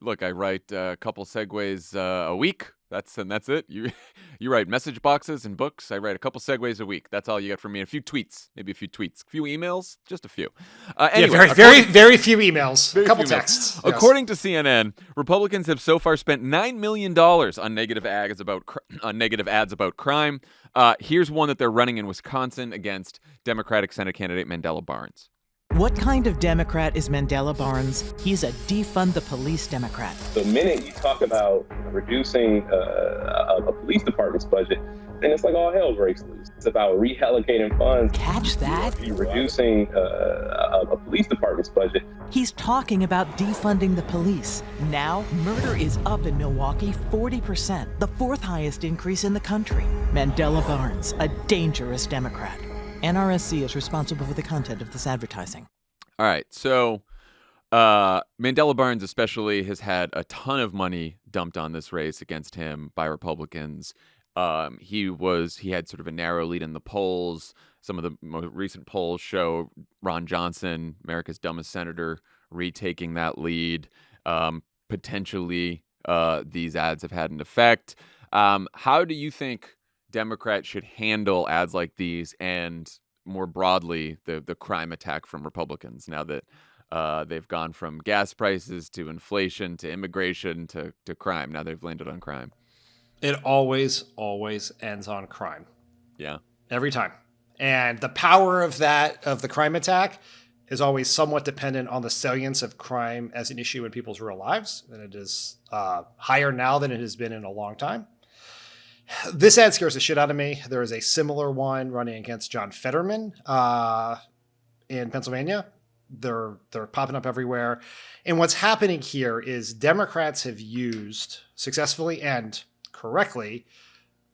Look, I write a couple segues a week. That's it. You write message boxes and books. I write a couple segues a week. That's all you get from me. A few tweets, maybe a few tweets, a few emails, just a few. Anyway, very few emails, a couple texts. Yes. According to CNN, Republicans have so far spent $9 million on negative ads about crime. Here's one that they're running in Wisconsin against Democratic Senate candidate Mandela Barnes. What kind of Democrat is Mandela Barnes? He's a defund the police Democrat. The minute you talk about reducing a police department's budget, then it's like all hell breaks loose. It's about reallocating funds. Catch that? You're reducing a police department's budget. He's talking about defunding the police. Now, murder is up in Milwaukee 40%, the fourth highest increase in the country. Mandela Barnes, a dangerous Democrat. NRSC is responsible for the content of this advertising. All right, so Mandela Barnes especially has had a ton of money dumped on this race against him by Republicans. He had sort of a narrow lead in the polls. Some of the most recent polls show Ron Johnson, America's dumbest senator, retaking that lead. Potentially, these ads have had an effect. How do you think Democrats should handle ads like these and more broadly the crime attack from Republicans now that they've gone from gas prices to inflation to immigration to crime? Now they've landed on crime. It always ends on crime. Yeah. Every time. And the power of the crime attack is always somewhat dependent on the salience of crime as an issue in people's real lives. And it is higher now than it has been in a long time. This ad scares the shit out of me. There is a similar one running against John Fetterman in Pennsylvania. They're popping up everywhere. And what's happening here is Democrats have used successfully and correctly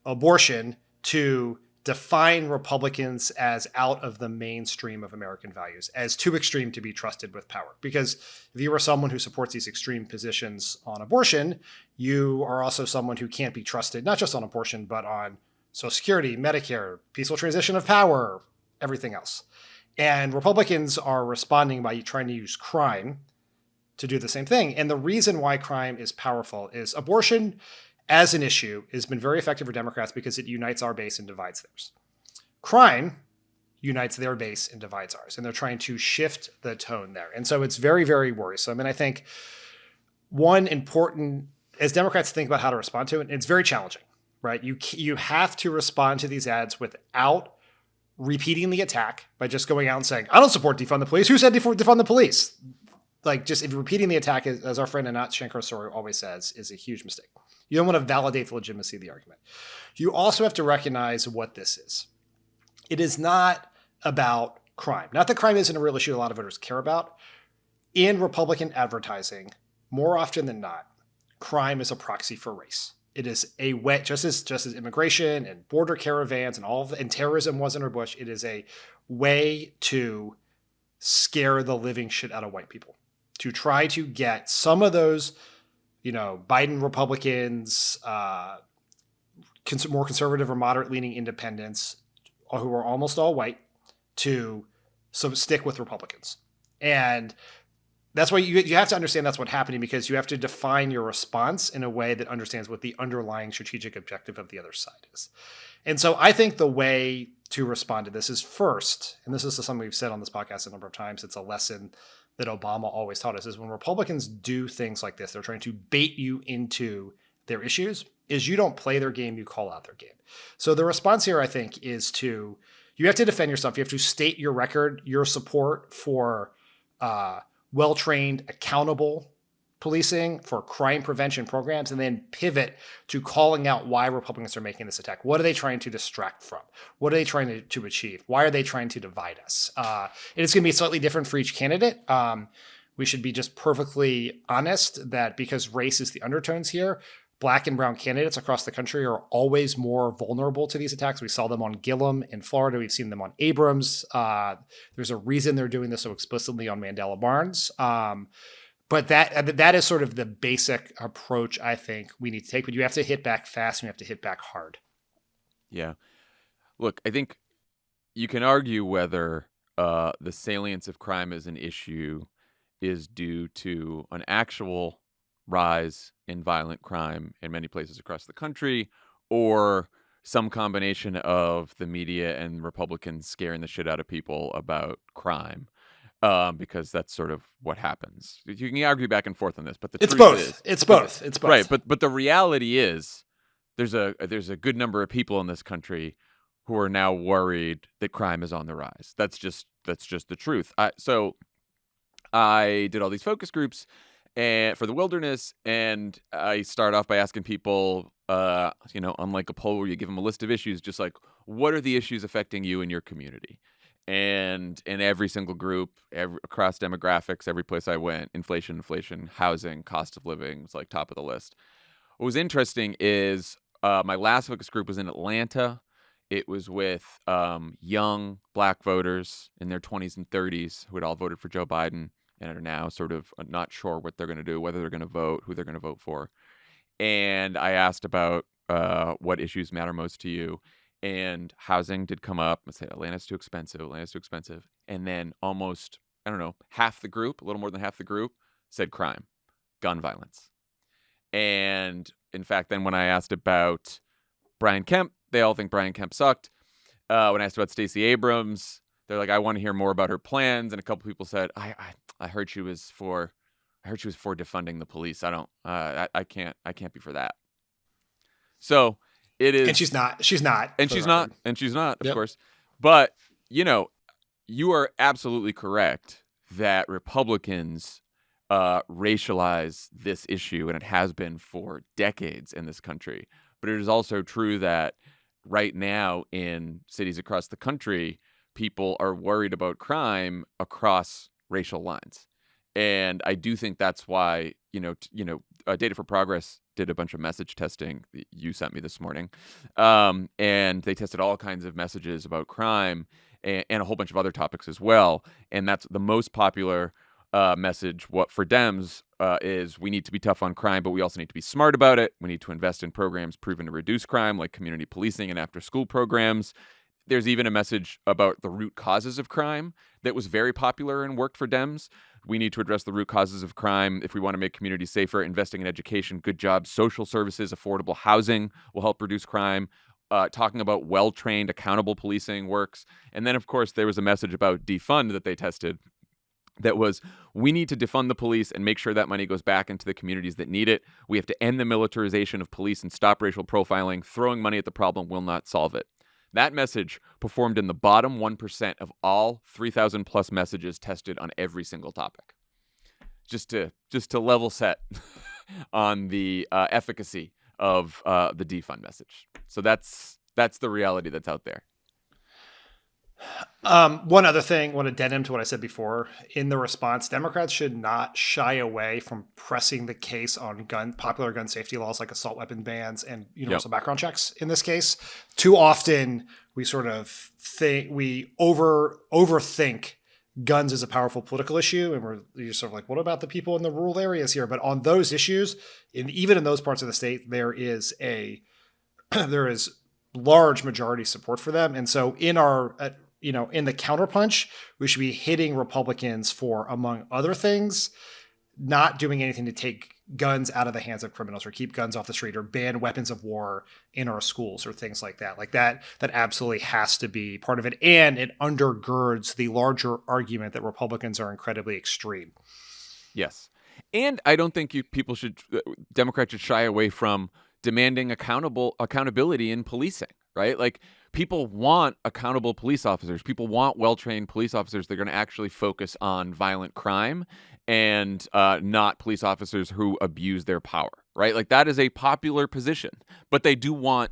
abortion to define Republicans as out of the mainstream of American values, as too extreme to be trusted with power. Because if you are someone who supports these extreme positions on abortion, you are also someone who can't be trusted, not just on abortion, but on Social Security, Medicare, peaceful transition of power, everything else. And Republicans are responding by trying to use crime to do the same thing. And the reason why crime is powerful is abortion as an issue has been very effective for Democrats because it unites our base and divides theirs. Crime unites their base and divides ours. And they're trying to shift the tone there. And so it's very, very worrisome. And I think one important, as Democrats think about how to respond to it, it's very challenging, right? You have to respond to these ads without repeating the attack by just going out and saying, I don't support defund the police. Who said defund the police? Like, just if you're repeating the attack, as our friend Anat Shankar always says, is a huge mistake. You don't want to validate the legitimacy of the argument. You also have to recognize what this is. It is not about crime. Not that crime isn't a real issue a lot of voters care about. In Republican advertising, more often than not, crime is a proxy for race. It is a way, just as immigration and border caravans and terrorism was under Bush, it is a way to scare the living shit out of white people, to try to get some of those, Biden Republicans, more conservative or moderate-leaning independents who are almost all white to stick with Republicans. And that's why you have to understand that's what's happening, because you have to define your response in a way that understands what the underlying strategic objective of the other side is. And so I think the way to respond to this is first, and this is something we've said on this podcast a number of times, it's a lesson that Obama always taught us, is when Republicans do things like this, they're trying to bait you into their issues, is you don't play their game, you call out their game. So the response here, I think, is you have to defend yourself. You have to state your record, your support for well-trained, accountable policing, for crime prevention programs, and then pivot to calling out why Republicans are making this attack. What are they trying to distract from? What are they trying to achieve? Why are they trying to divide us? And it's going to be slightly different for each candidate. We should be just perfectly honest that because race is the undertones here, Black and brown candidates across the country are always more vulnerable to these attacks. We saw them on Gillum in Florida. We've seen them on Abrams. There's a reason they're doing this so explicitly on Mandela Barnes. But that is sort of the basic approach I think we need to take. But you have to hit back fast and you have to hit back hard. Yeah. Look, I think you can argue whether the salience of crime as an issue is due to an actual rise in violent crime in many places across the country, or some combination of the media and Republicans scaring the shit out of people about crime, because that's sort of what happens. You can argue back and forth on this, but It's both. It's both. Right, but the reality is there's a good number of people in this country who are now worried that crime is on the rise. That's just the truth. So I did all these focus groups and for the wilderness, and I start off by asking people, unlike a poll where you give them a list of issues, just like, what are the issues affecting you in your community? And in every single group, across demographics, every place I went, inflation, housing, cost of living was like top of the list. What was interesting is my last focus group was in Atlanta. It was with young Black voters in their 20s and 30s who had all voted for Joe Biden and are now sort of not sure what they're going to do, whether they're going to vote, who they're going to vote for. And I asked about what issues matter most to you. And housing did come up. I said, Atlanta's too expensive. And then almost, half the group, a little more than half the group said crime, gun violence. And in fact, then when I asked about Brian Kemp, they all think Brian Kemp sucked. When I asked about Stacey Abrams, they're like, I want to hear more about her plans. And a couple people said, I heard she was for defunding the police. I can't be for that. So it is. And she's not. Of course. But, you are absolutely correct that Republicans racialize this issue, and it has been for decades in this country. But it is also true that right now in cities across the country, people are worried about crime across racial lines. And I do think that's why, Data for Progress did a bunch of message testing that you sent me this morning. And they tested all kinds of messages about crime and a whole bunch of other topics as well. And that's the most popular message. What for Dems is we need to be tough on crime, but we also need to be smart about it. We need to invest in programs proven to reduce crime, like community policing and after-school programs. There's even a message about the root causes of crime that was very popular and worked for Dems. We need to address the root causes of crime if we want to make communities safer. Investing in education, good jobs, social services, affordable housing will help reduce crime. Talking about well-trained, accountable policing works. And then, of course, there was a message about defund that they tested that was, we need to defund the police and make sure that money goes back into the communities that need it. We have to end the militarization of police and stop racial profiling. Throwing money at the problem will not solve it. That message performed in the bottom 1% of all 3,000 plus messages tested on every single topic. Just to level set on the efficacy of the defund message. So that's the reality that's out there. One other thing, one addendum to what I said before. In the response, Democrats should not shy away from pressing the case on popular gun safety laws like assault weapon bans and universal background checks. In this case, too often we sort of overthink guns as a powerful political issue, and you're sort of like, what about the people in the rural areas here? But on those issues, even in those parts of the state, there is large majority support for them, and so in the counterpunch, we should be hitting Republicans for, among other things, not doing anything to take guns out of the hands of criminals or keep guns off the street or ban weapons of war in our schools or things like that. Like that absolutely has to be part of it. And it undergirds the larger argument that Republicans are incredibly extreme. Yes. And I don't think Democrats should shy away from demanding accountability in policing, right? Like, people want accountable police officers. People want well-trained police officers that are going to actually focus on violent crime and not police officers who abuse their power, right? Like, that is a popular position, but they do want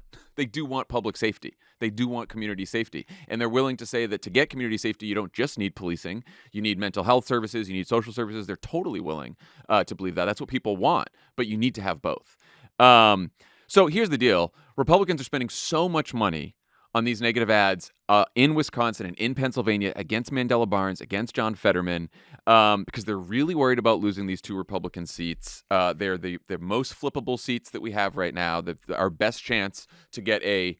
public safety. They do want community safety. And they're willing to say that to get community safety, you don't just need policing. You need mental health services. You need social services. They're totally willing to believe that. That's what people want, but you need to have both. So here's the deal. Republicans are spending so much money on these negative ads in Wisconsin and in Pennsylvania against Mandela Barnes, against John Fetterman, because they're really worried about losing these two Republican seats. They're the most flippable seats that we have right now, our best chance to get a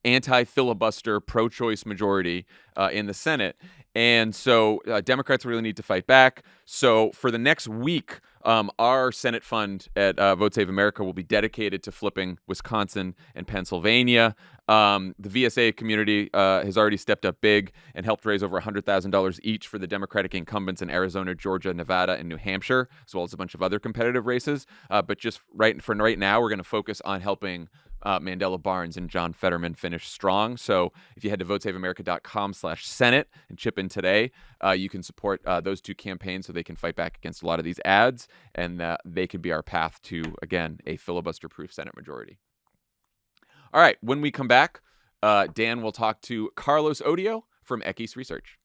anti-filibuster, pro-choice majority in the Senate. And so Democrats really need to fight back. So for the next week, our Senate fund at Vote Save America will be dedicated to flipping Wisconsin and Pennsylvania. The VSA community has already stepped up big and helped raise over $100,000 each for the Democratic incumbents in Arizona, Georgia, Nevada, and New Hampshire, as well as a bunch of other competitive races. But just right now, we're going to focus on helping Mandela Barnes and John Fetterman finished strong. So if you head to votesaveamerica.com/Senate and chip in today, you can support those two campaigns so they can fight back against a lot of these ads, and they could be our path to, again, a filibuster-proof Senate majority. All right, when we come back, Dan will talk to Carlos Odio from Equis Research.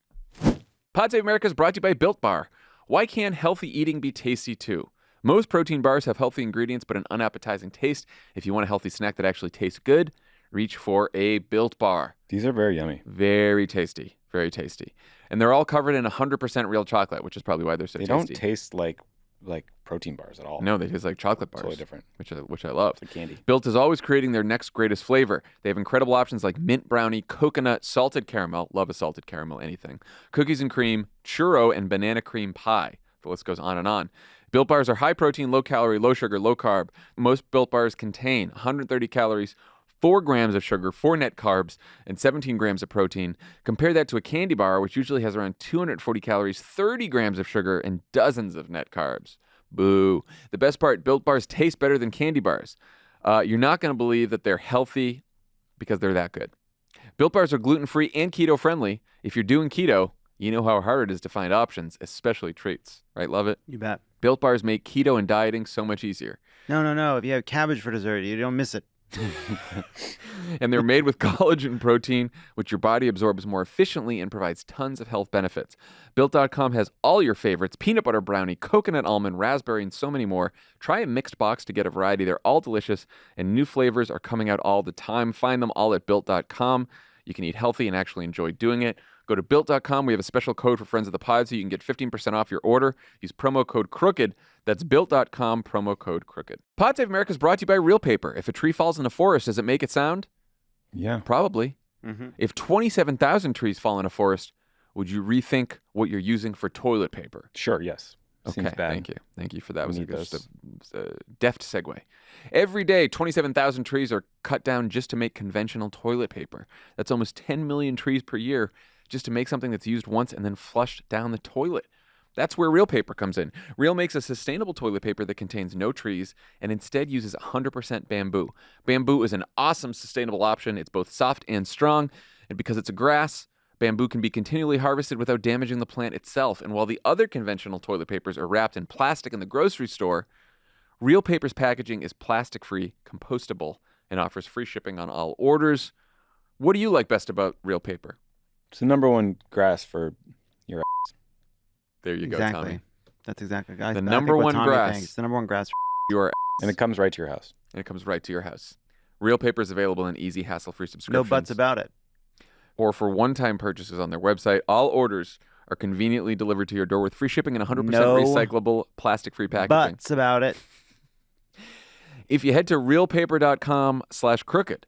Pod Save America is brought to you by Built Bar. Why can't healthy eating be tasty too? Most protein bars have healthy ingredients but an unappetizing taste. If you want a healthy snack that actually tastes good, reach for a Built Bar. These are very yummy. Very tasty. Very tasty. And they're all covered in 100% real chocolate, which is probably why they're so tasty. They don't taste like protein bars at all. No, they taste like chocolate bars. Totally different. Which I love. It's like candy. Built is always creating their next greatest flavor. They have incredible options like mint brownie, coconut, salted caramel. Love a salted caramel, anything. Cookies and cream, churro, and banana cream pie. The list goes on and on. Built bars are high protein, low calorie, low sugar, low carb. Most Built bars contain 130 calories, 4 grams of sugar, 4 net carbs, and 17 grams of protein. Compare that to a candy bar, which usually has around 240 calories, 30 grams of sugar, and dozens of net carbs. Boo. The best part, Built bars taste better than candy bars. You're not going to believe that they're healthy because they're that good. Built bars are gluten-free and keto-friendly. If you're doing keto, you know how hard it is to find options, especially treats. Right, love it? You bet. Built bars make keto and dieting so much easier. No. If you have cabbage for dessert, you don't miss it. And they're made with collagen protein, which your body absorbs more efficiently and provides tons of health benefits. Built.com has all your favorites: peanut butter brownie, coconut almond, raspberry, and so many more. Try a mixed box to get a variety. They're all delicious, and new flavors are coming out all the time. Find them all at Built.com. You can eat healthy and actually enjoy doing it. Go to Built.com. We have a special code for friends of the pod, so you can get 15% off your order. Use promo code CROOKED. That's Built.com, promo code CROOKED. Pod Save America is brought to you by Real Paper. If a tree falls in a forest, does it make it sound? Yeah. Probably. Mm-hmm. If 27,000 trees fall in a forest, would you rethink what you're using for toilet paper? Sure, yes. Okay, Seems bad. thank you. Thank you for that. It was need just those. a deft segue. Every day, 27,000 trees are cut down just to make conventional toilet paper. That's almost 10 million trees per year just to make something that's used once and then flushed down the toilet. That's where Real Paper comes in. Real makes a sustainable toilet paper that contains no trees and instead uses 100% bamboo. Bamboo is an awesome sustainable option. It's both soft and strong, and because it's a grass, bamboo can be continually harvested without damaging the plant itself. And while the other conventional toilet papers are wrapped in plastic in the grocery store, Real Paper's packaging is plastic-free, compostable, and offers free shipping on all orders. What do you like best about Real Paper? It's the number one grass for your ass. There you Exactly. go, Tommy. That's exactly. The number one grass. It's the number one grass. Your And it comes right to your house. and it comes right to your house. Real Paper is available in easy, hassle-free No subscriptions. buts about it. Or for one-time purchases on their website. All orders are conveniently delivered to your door with free shipping and 100% No recyclable, plastic-free packaging. Buts about it. If you head to realpaper.com/crooked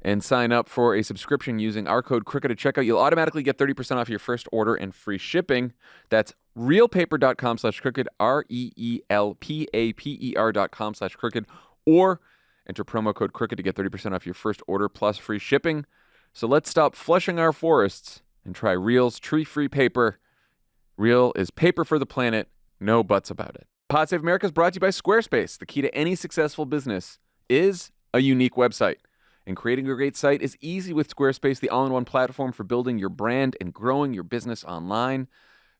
and sign up for a subscription using our code CROOKED at checkout, you'll automatically get 30% off your first order and free shipping. That's realpaper.com/crooked, REELPAPER.com/crooked, or enter promo code CROOKED to get 30% off your first order plus free shipping. So let's stop flushing our forests and try Real's tree-free paper. Real is paper for the planet, no buts about it. Pod Save America is brought to you by Squarespace. The key to any successful business is a unique website. And creating a great site is easy with Squarespace, the all-in-one platform for building your brand and growing your business online.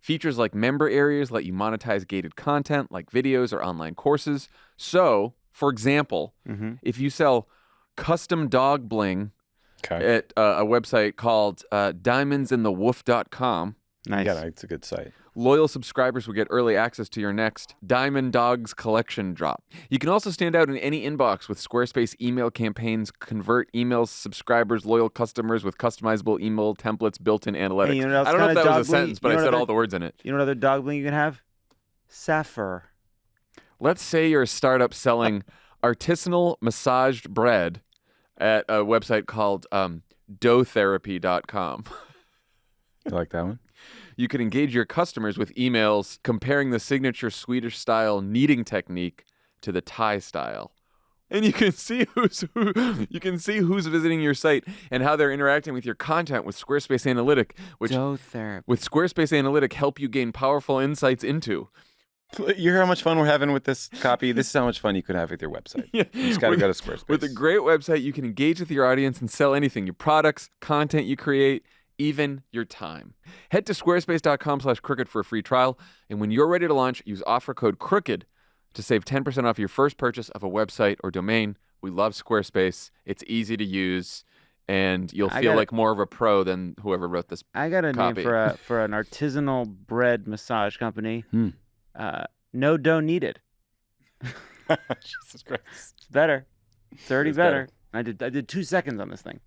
Features like member areas let you monetize gated content like videos or online courses. So, for example, if you sell custom dog bling at a website called diamondsinthewoof.com, Nice. Yeah, it's a good site. loyal subscribers will get early access to your next Diamond Dogs collection drop. You can also stand out in any inbox with Squarespace email campaigns, convert emails, subscribers, loyal customers with customizable email templates, built-in analytics. Hey, you know what I don't know else if kinda that was a dog sentence, bling- but you know I what said other- all the words in it. You know what other dog bling you can have? Sapphire. Let's say you're a startup selling artisanal massaged bread at a website called doughtherapy.com. You like that one? You can engage your customers with emails comparing the signature Swedish style kneading technique to the Thai style. And you can see who's visiting your site and how they're interacting with your content with Squarespace Analytic, which Dough therapy. with Squarespace Analytic help you gain powerful insights into You hear how much fun we're having with this copy? This is how much fun you could have with your website. Yeah. You just got to go to Squarespace. With a great website, you can engage with your audience and sell anything, your products, content you create, even your time. Head to squarespace.com/crooked for a free trial. And when you're ready to launch, use offer code CROOKED to save 10% off your first purchase of a website or domain. We love Squarespace. It's easy to use, and you'll feel like more of a pro than whoever wrote this I got a copy. name for an artisanal bread massage company. No dough needed. Jesus Christ. It's better. It's already It's better. I did 2 seconds on this thing.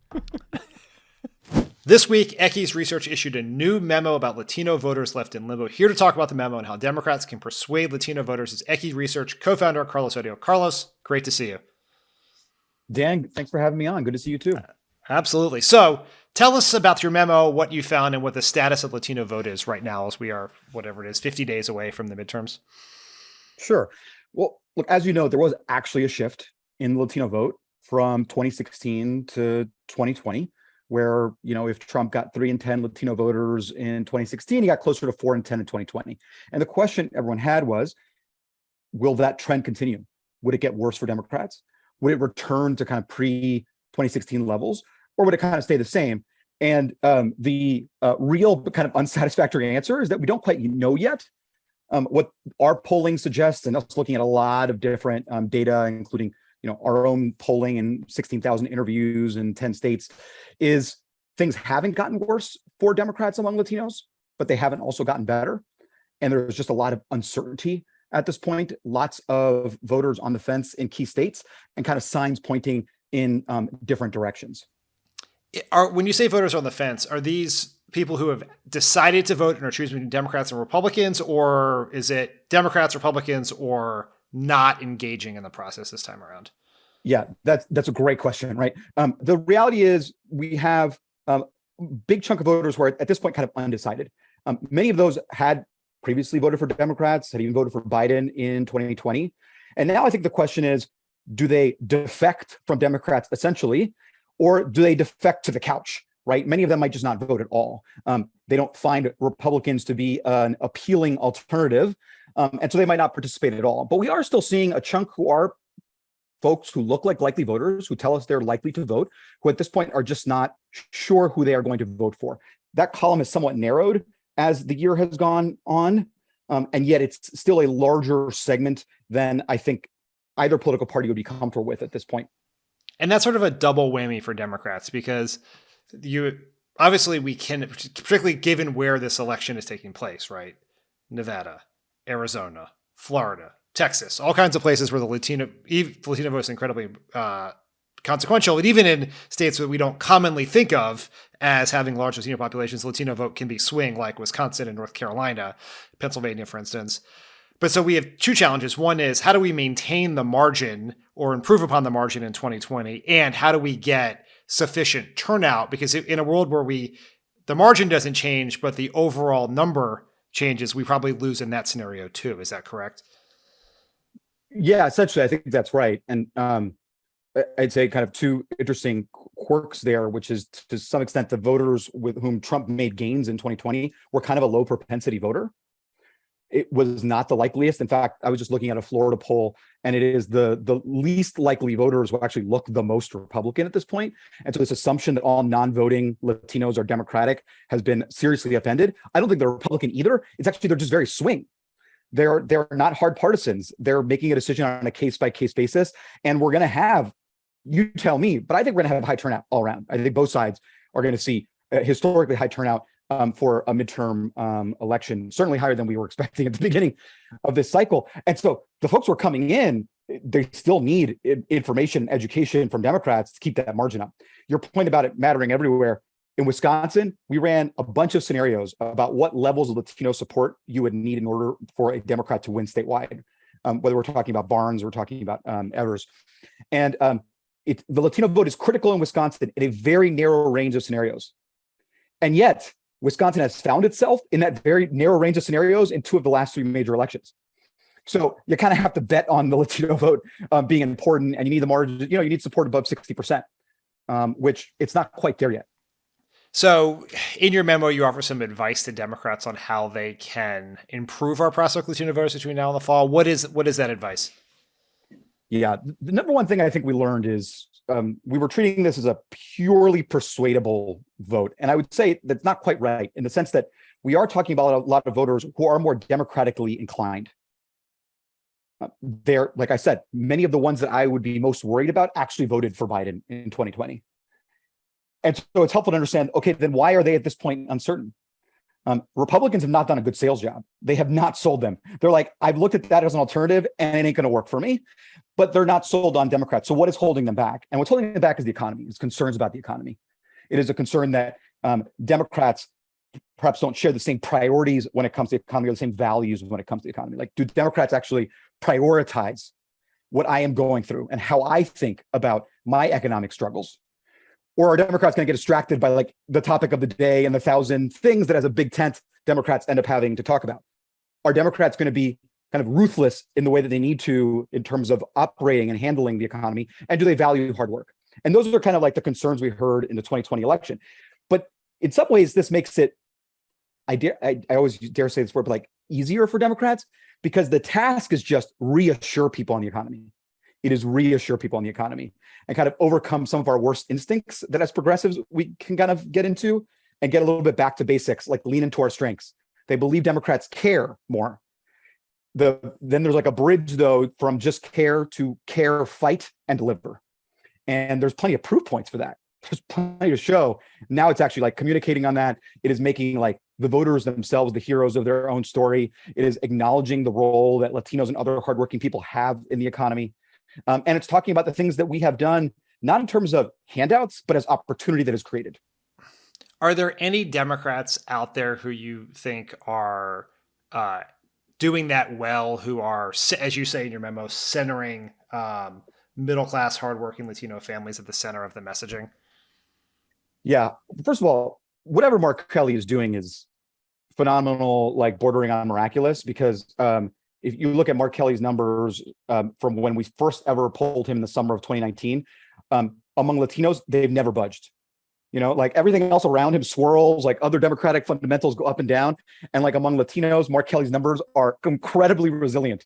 This week, Equis Research issued a new memo about Latino voters left in limbo. Here to talk about the memo and how Democrats can persuade Latino voters is Equis Research co-founder Carlos Odio. Carlos, great to see you. Dan, thanks for having me on. Good to see you too. Absolutely. So tell us about your memo, what you found, and what the status of Latino vote is right now as we are, whatever it is, 50 days away from the midterms. Sure. Well, look, as you know, there was actually a shift in the Latino vote from 2016 to 2020, where, if Trump got 3 in 10 Latino voters in 2016, he got closer to 4 in 10 in 2020. And the question everyone had was, will that trend continue? Would it get worse for Democrats? Would it return to kind of pre-2016 levels? Or would it kind of stay the same? And the real kind of unsatisfactory answer is that we don't quite know yet. What our polling suggests, and us looking at a lot of different data, including our own polling and 16,000 interviews in 10 states, is things haven't gotten worse for Democrats among Latinos, but they haven't also gotten better. And there's just a lot of uncertainty at this point. Lots of voters on the fence in key states, and kind of signs pointing in different directions. When you say voters on the fence, are these people who have decided to vote and are choosing between Democrats and Republicans, or is it Democrats, Republicans, or not engaging in the process this time around? Yeah, that's a great question, right? The reality is we have a big chunk of voters who are at this point kind of undecided. Many of those had previously voted for Democrats, had even voted for Biden in 2020. And now I think the question is, do they defect from Democrats essentially, or do they defect to the couch, right? Many of them might just not vote at all. They don't find Republicans to be an appealing alternative, and so they might not participate at all. But we are still seeing a chunk who are folks who look like likely voters, who tell us they're likely to vote, who at this point are just not sure who they are going to vote for. That column is somewhat narrowed as the year has gone on, and yet it's still a larger segment than I think either political party would be comfortable with at this point. And that's sort of a double whammy for Democrats, because we can, particularly given where this election is taking place, right? Nevada, Arizona, Florida, Texas, all kinds of places where the Latino vote is incredibly consequential. And even in states that we don't commonly think of as having large Latino populations, Latino vote can be swing, like Wisconsin and North Carolina, Pennsylvania, for instance. But so we have two challenges. One is, how do we maintain the margin or improve upon the margin in 2020? And how do we get sufficient turnout? Because in a world where the margin doesn't change, but the overall number changes, we probably lose in that scenario too. Is that correct? Yeah, essentially, I think that's right. And I'd say kind of two interesting quirks there, which is to some extent the voters with whom Trump made gains in 2020 were kind of a low propensity voter. It was not the likeliest. In fact, I was just looking at a Florida poll, and it is the least likely voters who actually look the most Republican at this point. And so this assumption that all non-voting Latinos are Democratic has been seriously offended. I don't think they're Republican either. It's actually, they're just very swing. They're not hard partisans. They're making a decision on a case-by-case basis. And we're going to have, you tell me, but I think we're going to have high turnout all around. I think both sides are going to see historically high turnout for a midterm election, certainly higher than we were expecting at the beginning of this cycle. And so the folks who are coming in, they still need information, education from Democrats to keep that margin up. Your point about it mattering everywhere. In Wisconsin, we ran a bunch of scenarios about what levels of Latino support you would need in order for a Democrat to win statewide, whether we're talking about Barnes or we're talking about Evers. And the Latino vote is critical in Wisconsin in a very narrow range of scenarios. And yet, Wisconsin has found itself in that very narrow range of scenarios in two of the last three major elections. So you kind of have to bet on the Latino vote being important, and you need the margin, you need support above 60%, which it's not quite there yet. So in your memo, you offer some advice to Democrats on how they can improve our process with Latino voters between now and the fall. What is that advice? Yeah, the number one thing I think we learned is we were treating this as a purely persuadable vote. And I would say that's not quite right, in the sense that we are talking about a lot of voters who are more democratically inclined. They're, like I said, many of the ones that I would be most worried about actually voted for Biden in 2020. And so it's helpful to understand, okay, then why are they at this point uncertain? Republicans have not done a good sales job. They have not sold them. They're like, I've looked at that as an alternative and it ain't going to work for me, but they're not sold on Democrats. So what is holding them back? And what's holding them back is the economy. It's concerns about the economy. It is a concern that Democrats perhaps don't share the same priorities when it comes to the economy, or the same values when it comes to the economy. Like, do Democrats actually prioritize what I am going through and how I think about my economic struggles? Or are Democrats going to get distracted by like the topic of the day and the 1,000 things that as a big tent Democrats end up having to talk about? Are Democrats going to be kind of ruthless in the way that they need to in terms of operating and handling the economy? And do they value hard work? And those are kind of like the concerns we heard in the 2020 election. But in some ways, this makes it, I always dare say this word, but like easier for Democrats, because the task is just reassure people on the economy. It is reassure people on the economy and kind of overcome some of our worst instincts that as progressives we can kind of get into and get a little bit back to basics, like lean into our strengths. They believe Democrats care more. Then there's like a bridge though from just care to care, fight, and deliver. And there's plenty of proof points for that. There's plenty to show. Now it's actually like communicating on that. It is making like the voters themselves the heroes of their own story. It is acknowledging the role that Latinos and other hardworking people have in the economy. And it's talking about the things that we have done, not in terms of handouts, but as opportunity that is created. Are there any Democrats out there who you think are doing that well, who are, as you say in your memo, centering middle-class, hardworking Latino families at the center of the messaging? Yeah. First of all, whatever Mark Kelly is doing is phenomenal, like bordering on miraculous, because if you look at Mark Kelly's numbers from when we first ever polled him in the summer of 2019, among Latinos, they've never budged. You know, like everything else around him swirls, like other Democratic fundamentals go up and down. And like among Latinos, Mark Kelly's numbers are incredibly resilient.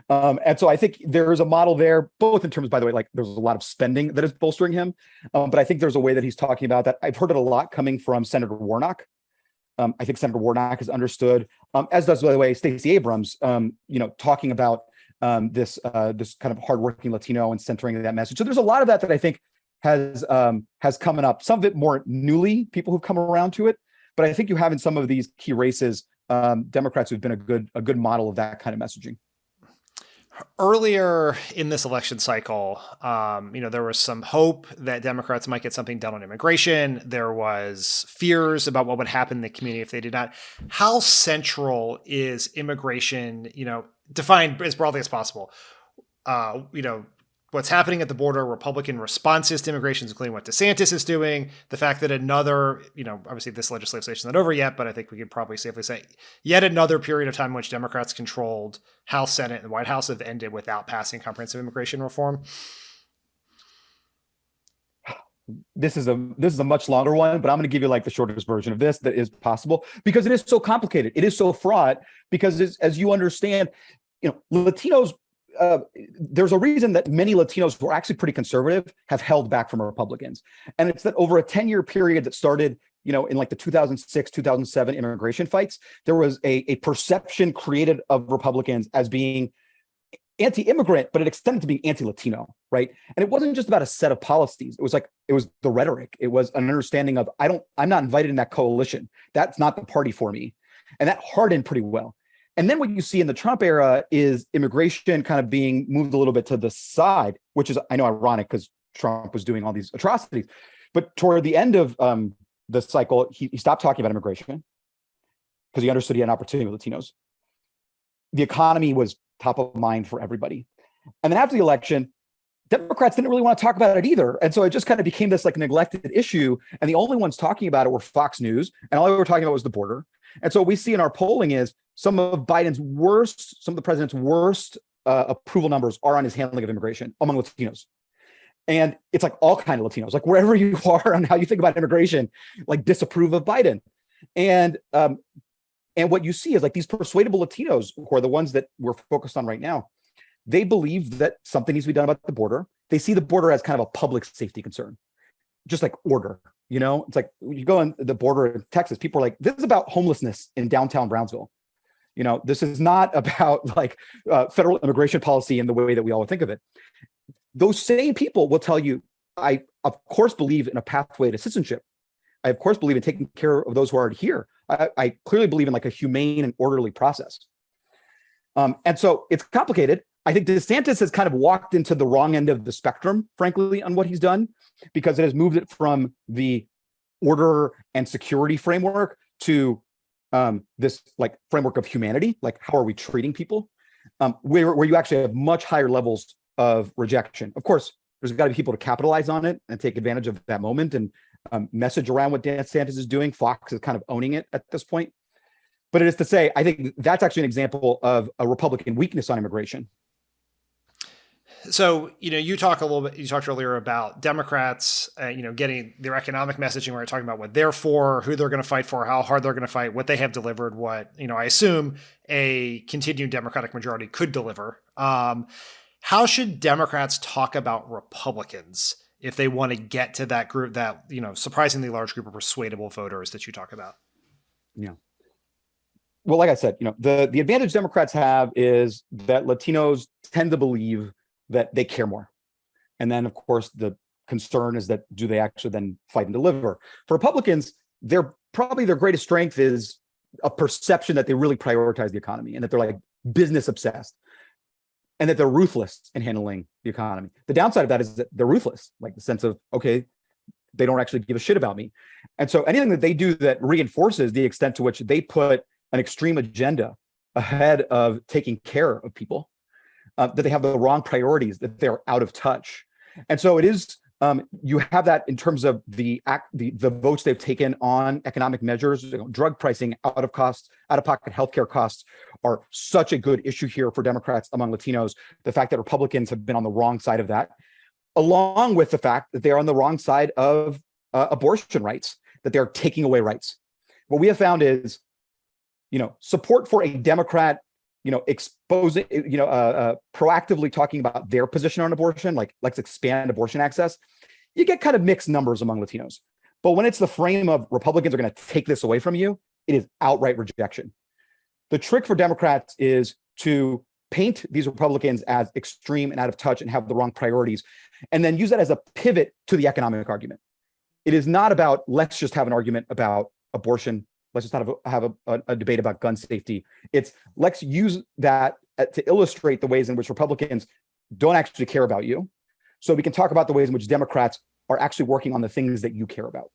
And so I think there is a model there, both in terms, by the way, like there's a lot of spending that is bolstering him. But I think there's a way that he's talking about that. I've heard it a lot coming from Senator Warnock. I think Senator Warnock has understood, as does, by the way, Stacey Abrams, talking about this kind of hardworking Latino and centering that message. So there's a lot of that I think has coming up. Some of it more newly, people who've come around to it, but I think you have in some of these key races, Democrats who've been a good model of that kind of messaging. Earlier in this election cycle, there was some hope that Democrats might get something done on immigration. There was fears about what would happen in the community if they did not. How central is immigration, defined as broadly as possible? What's happening at the border, Republican responses to immigration, including what DeSantis is doing, the fact that another, obviously this legislative session is not over yet, but I think we could probably safely say yet another period of time in which Democrats controlled House, Senate, and the White House have ended without passing comprehensive immigration reform. This is a much longer one, but I'm going to give you like the shortest version of this that is possible, because it is so complicated. It is so fraught, because as you understand, Latinos, there's a reason that many Latinos who are actually pretty conservative have held back from Republicans. And it's that over a 10-year period that started, in like the 2006, 2007 immigration fights, there was a perception created of Republicans as being anti-immigrant, but it extended to being anti-Latino, right? And it wasn't just about a set of policies. It was the rhetoric. It was an understanding of, I'm not invited in that coalition. That's not the party for me. And that hardened pretty well. And then what you see in the Trump era is immigration kind of being moved a little bit to the side, which is, I know, ironic because Trump was doing all these atrocities. But toward the end of the cycle, he stopped talking about immigration because he understood he had an opportunity with Latinos. The economy was top of mind for everybody. And then after the election, Democrats didn't really want to talk about it either. And so it just kind of became this like neglected issue. And the only ones talking about it were Fox News. And all they were talking about was the border. And so what we see in our polling is some of the president's worst approval numbers are on his handling of immigration among Latinos. And it's like all kind of Latinos, like wherever you are on how you think about immigration, like disapprove of Biden. And what you see is like these persuadable Latinos, who are the ones that we're focused on right now, they believe that something needs to be done about the border. They see the border as kind of a public safety concern, just like order. It's like you go on the border in Texas, people are like, this is about homelessness in downtown Brownsville. This is not about like federal immigration policy in the way that we all think of it. Those same people will tell you, I of course believe in a pathway to citizenship. I of course believe in taking care of those who are already here. I clearly believe in like a humane and orderly process. And so it's complicated. I think DeSantis has kind of walked into the wrong end of the spectrum, frankly, on what he's done, because it has moved it from the order and security framework to this like framework of humanity, like how are we treating people, where you actually have much higher levels of rejection. Of course, there's got to be people to capitalize on it and take advantage of that moment and message around what DeSantis is doing. Fox is kind of owning it at this point. But it is to say, I think that's actually an example of a Republican weakness on immigration. So, you talked earlier about Democrats, getting their economic messaging where they're talking about what they're for, who they're going to fight for, how hard they're going to fight, what they have delivered, what, I assume a continued Democratic majority could deliver. How should Democrats talk about Republicans if they want to get to that group, that, surprisingly large group of persuadable voters that you talk about? Yeah. Well, like I said, the advantage Democrats have is that Latinos tend to believe that they care more. And then, of course, the concern is that do they actually then fight and deliver? For Republicans, their greatest strength is a perception that they really prioritize the economy and that they're like business obsessed and that they're ruthless in handling the economy. The downside of that is that they're ruthless, like the sense of, okay, they don't actually give a shit about me. And so anything that they do that reinforces the extent to which they put an extreme agenda ahead of taking care of people, that they have the wrong priorities, that they're out of touch. And so it is, you have that in terms of the votes they've taken on economic measures. Drug pricing, out-of-pocket healthcare costs are such a good issue here for Democrats among Latinos. The fact that Republicans have been on the wrong side of that, along with the fact that they're on the wrong side of abortion rights, that they're taking away rights. What we have found is, support for a Democrat, exposing, proactively talking about their position on abortion, like let's expand abortion access, you get kind of mixed numbers among Latinos. But when it's the frame of Republicans are going to take this away from you, it is outright rejection. The trick for Democrats is to paint these Republicans as extreme and out of touch and have the wrong priorities, and then use that as a pivot to the economic argument. It is not about let's just have an argument about abortion. Let's just have a debate about gun safety. It's let's use that to illustrate the ways in which Republicans don't actually care about you. So we can talk about the ways in which Democrats are actually working on the things that you care about.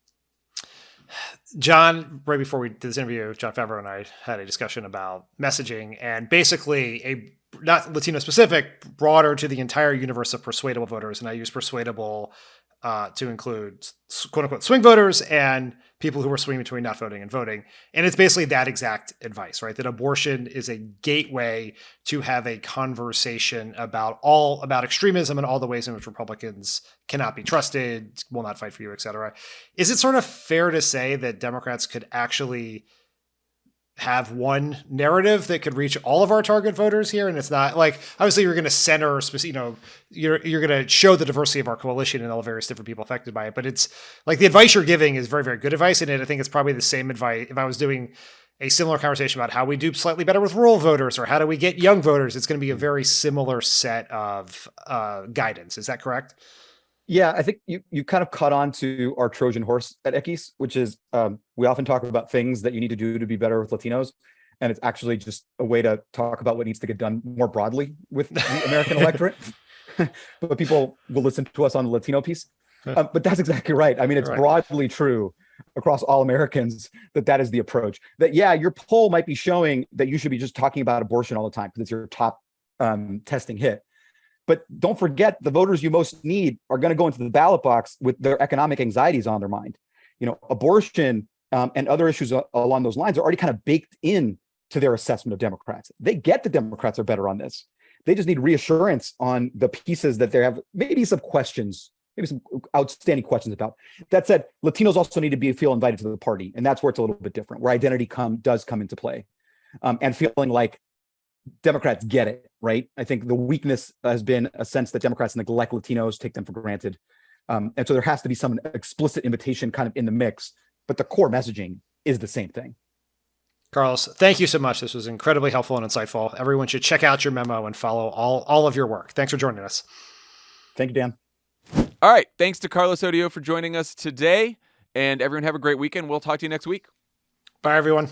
John, right before we did this interview, Jon Favreau and I had a discussion about messaging and basically not Latino specific, broader to the entire universe of persuadable voters. And I use persuadable to include quote unquote swing voters and people who are swinging between not voting and voting. And it's basically that exact advice, right? That abortion is a gateway to have a conversation about extremism and all the ways in which Republicans cannot be trusted, will not fight for you, et cetera. Is it sort of fair to say that Democrats could actually have one narrative that could reach all of our target voters here? And it's not like, obviously you're going to center, you're going to show the diversity of our coalition and all the various different people affected by it. But it's like the advice you're giving is very, very good advice. And I think it's probably the same advice. If I was doing a similar conversation about how we do slightly better with rural voters or how do we get young voters, it's going to be a very similar set of guidance. Is that correct? Yeah, I think you kind of caught on to our Trojan horse at Equis, which is we often talk about things that you need to do to be better with Latinos. And it's actually just a way to talk about what needs to get done more broadly with the American electorate. But people will listen to us on the Latino piece. But that's exactly right. I mean, it's broadly true across all Americans that is the approach. That, yeah, your poll might be showing that you should be just talking about abortion all the time because it's your top testing hit. But don't forget, the voters you most need are going to go into the ballot box with their economic anxieties on their mind. Abortion and other issues along those lines are already kind of baked in to their assessment of Democrats. They get that Democrats are better on this. They just need reassurance on the pieces that they have maybe some questions maybe some outstanding questions about. That said, Latinos also need to feel invited to the party, and that's where it's a little bit different, where identity does come into play, and feeling like Democrats get it, right? I think the weakness has been a sense that Democrats neglect Latinos, take them for granted, and so there has to be some explicit invitation kind of in the mix, but the core messaging is the same thing. Carlos, thank you so much. This was incredibly helpful and insightful. Everyone should check out your memo and follow all of your work. Thanks for joining us. Thank you, Dan. All right. Thanks to Carlos Odio for joining us today. And everyone have a great weekend. We'll talk to you next week. Bye, everyone.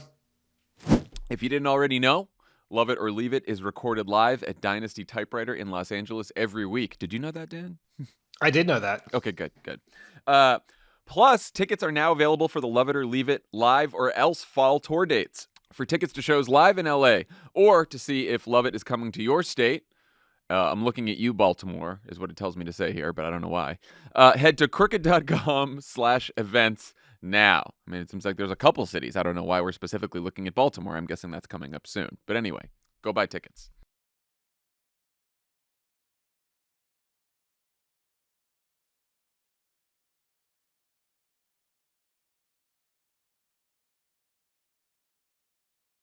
If you didn't already know, Love It or Leave It is recorded live at Dynasty Typewriter in Los Angeles every week. Did you know that, Dan? I did know that. Okay, good. Plus, tickets are now available for the Love It or Leave It live or else fall tour dates. For tickets to shows live in LA or to see if Love It is coming to your state, I'm looking at you, Baltimore, is what it tells me to say here, but I don't know why. Head to crooked.com/events now. I mean, it seems like there's a couple cities. I don't know why we're specifically looking at Baltimore. I'm guessing that's coming up soon. But anyway, go buy tickets.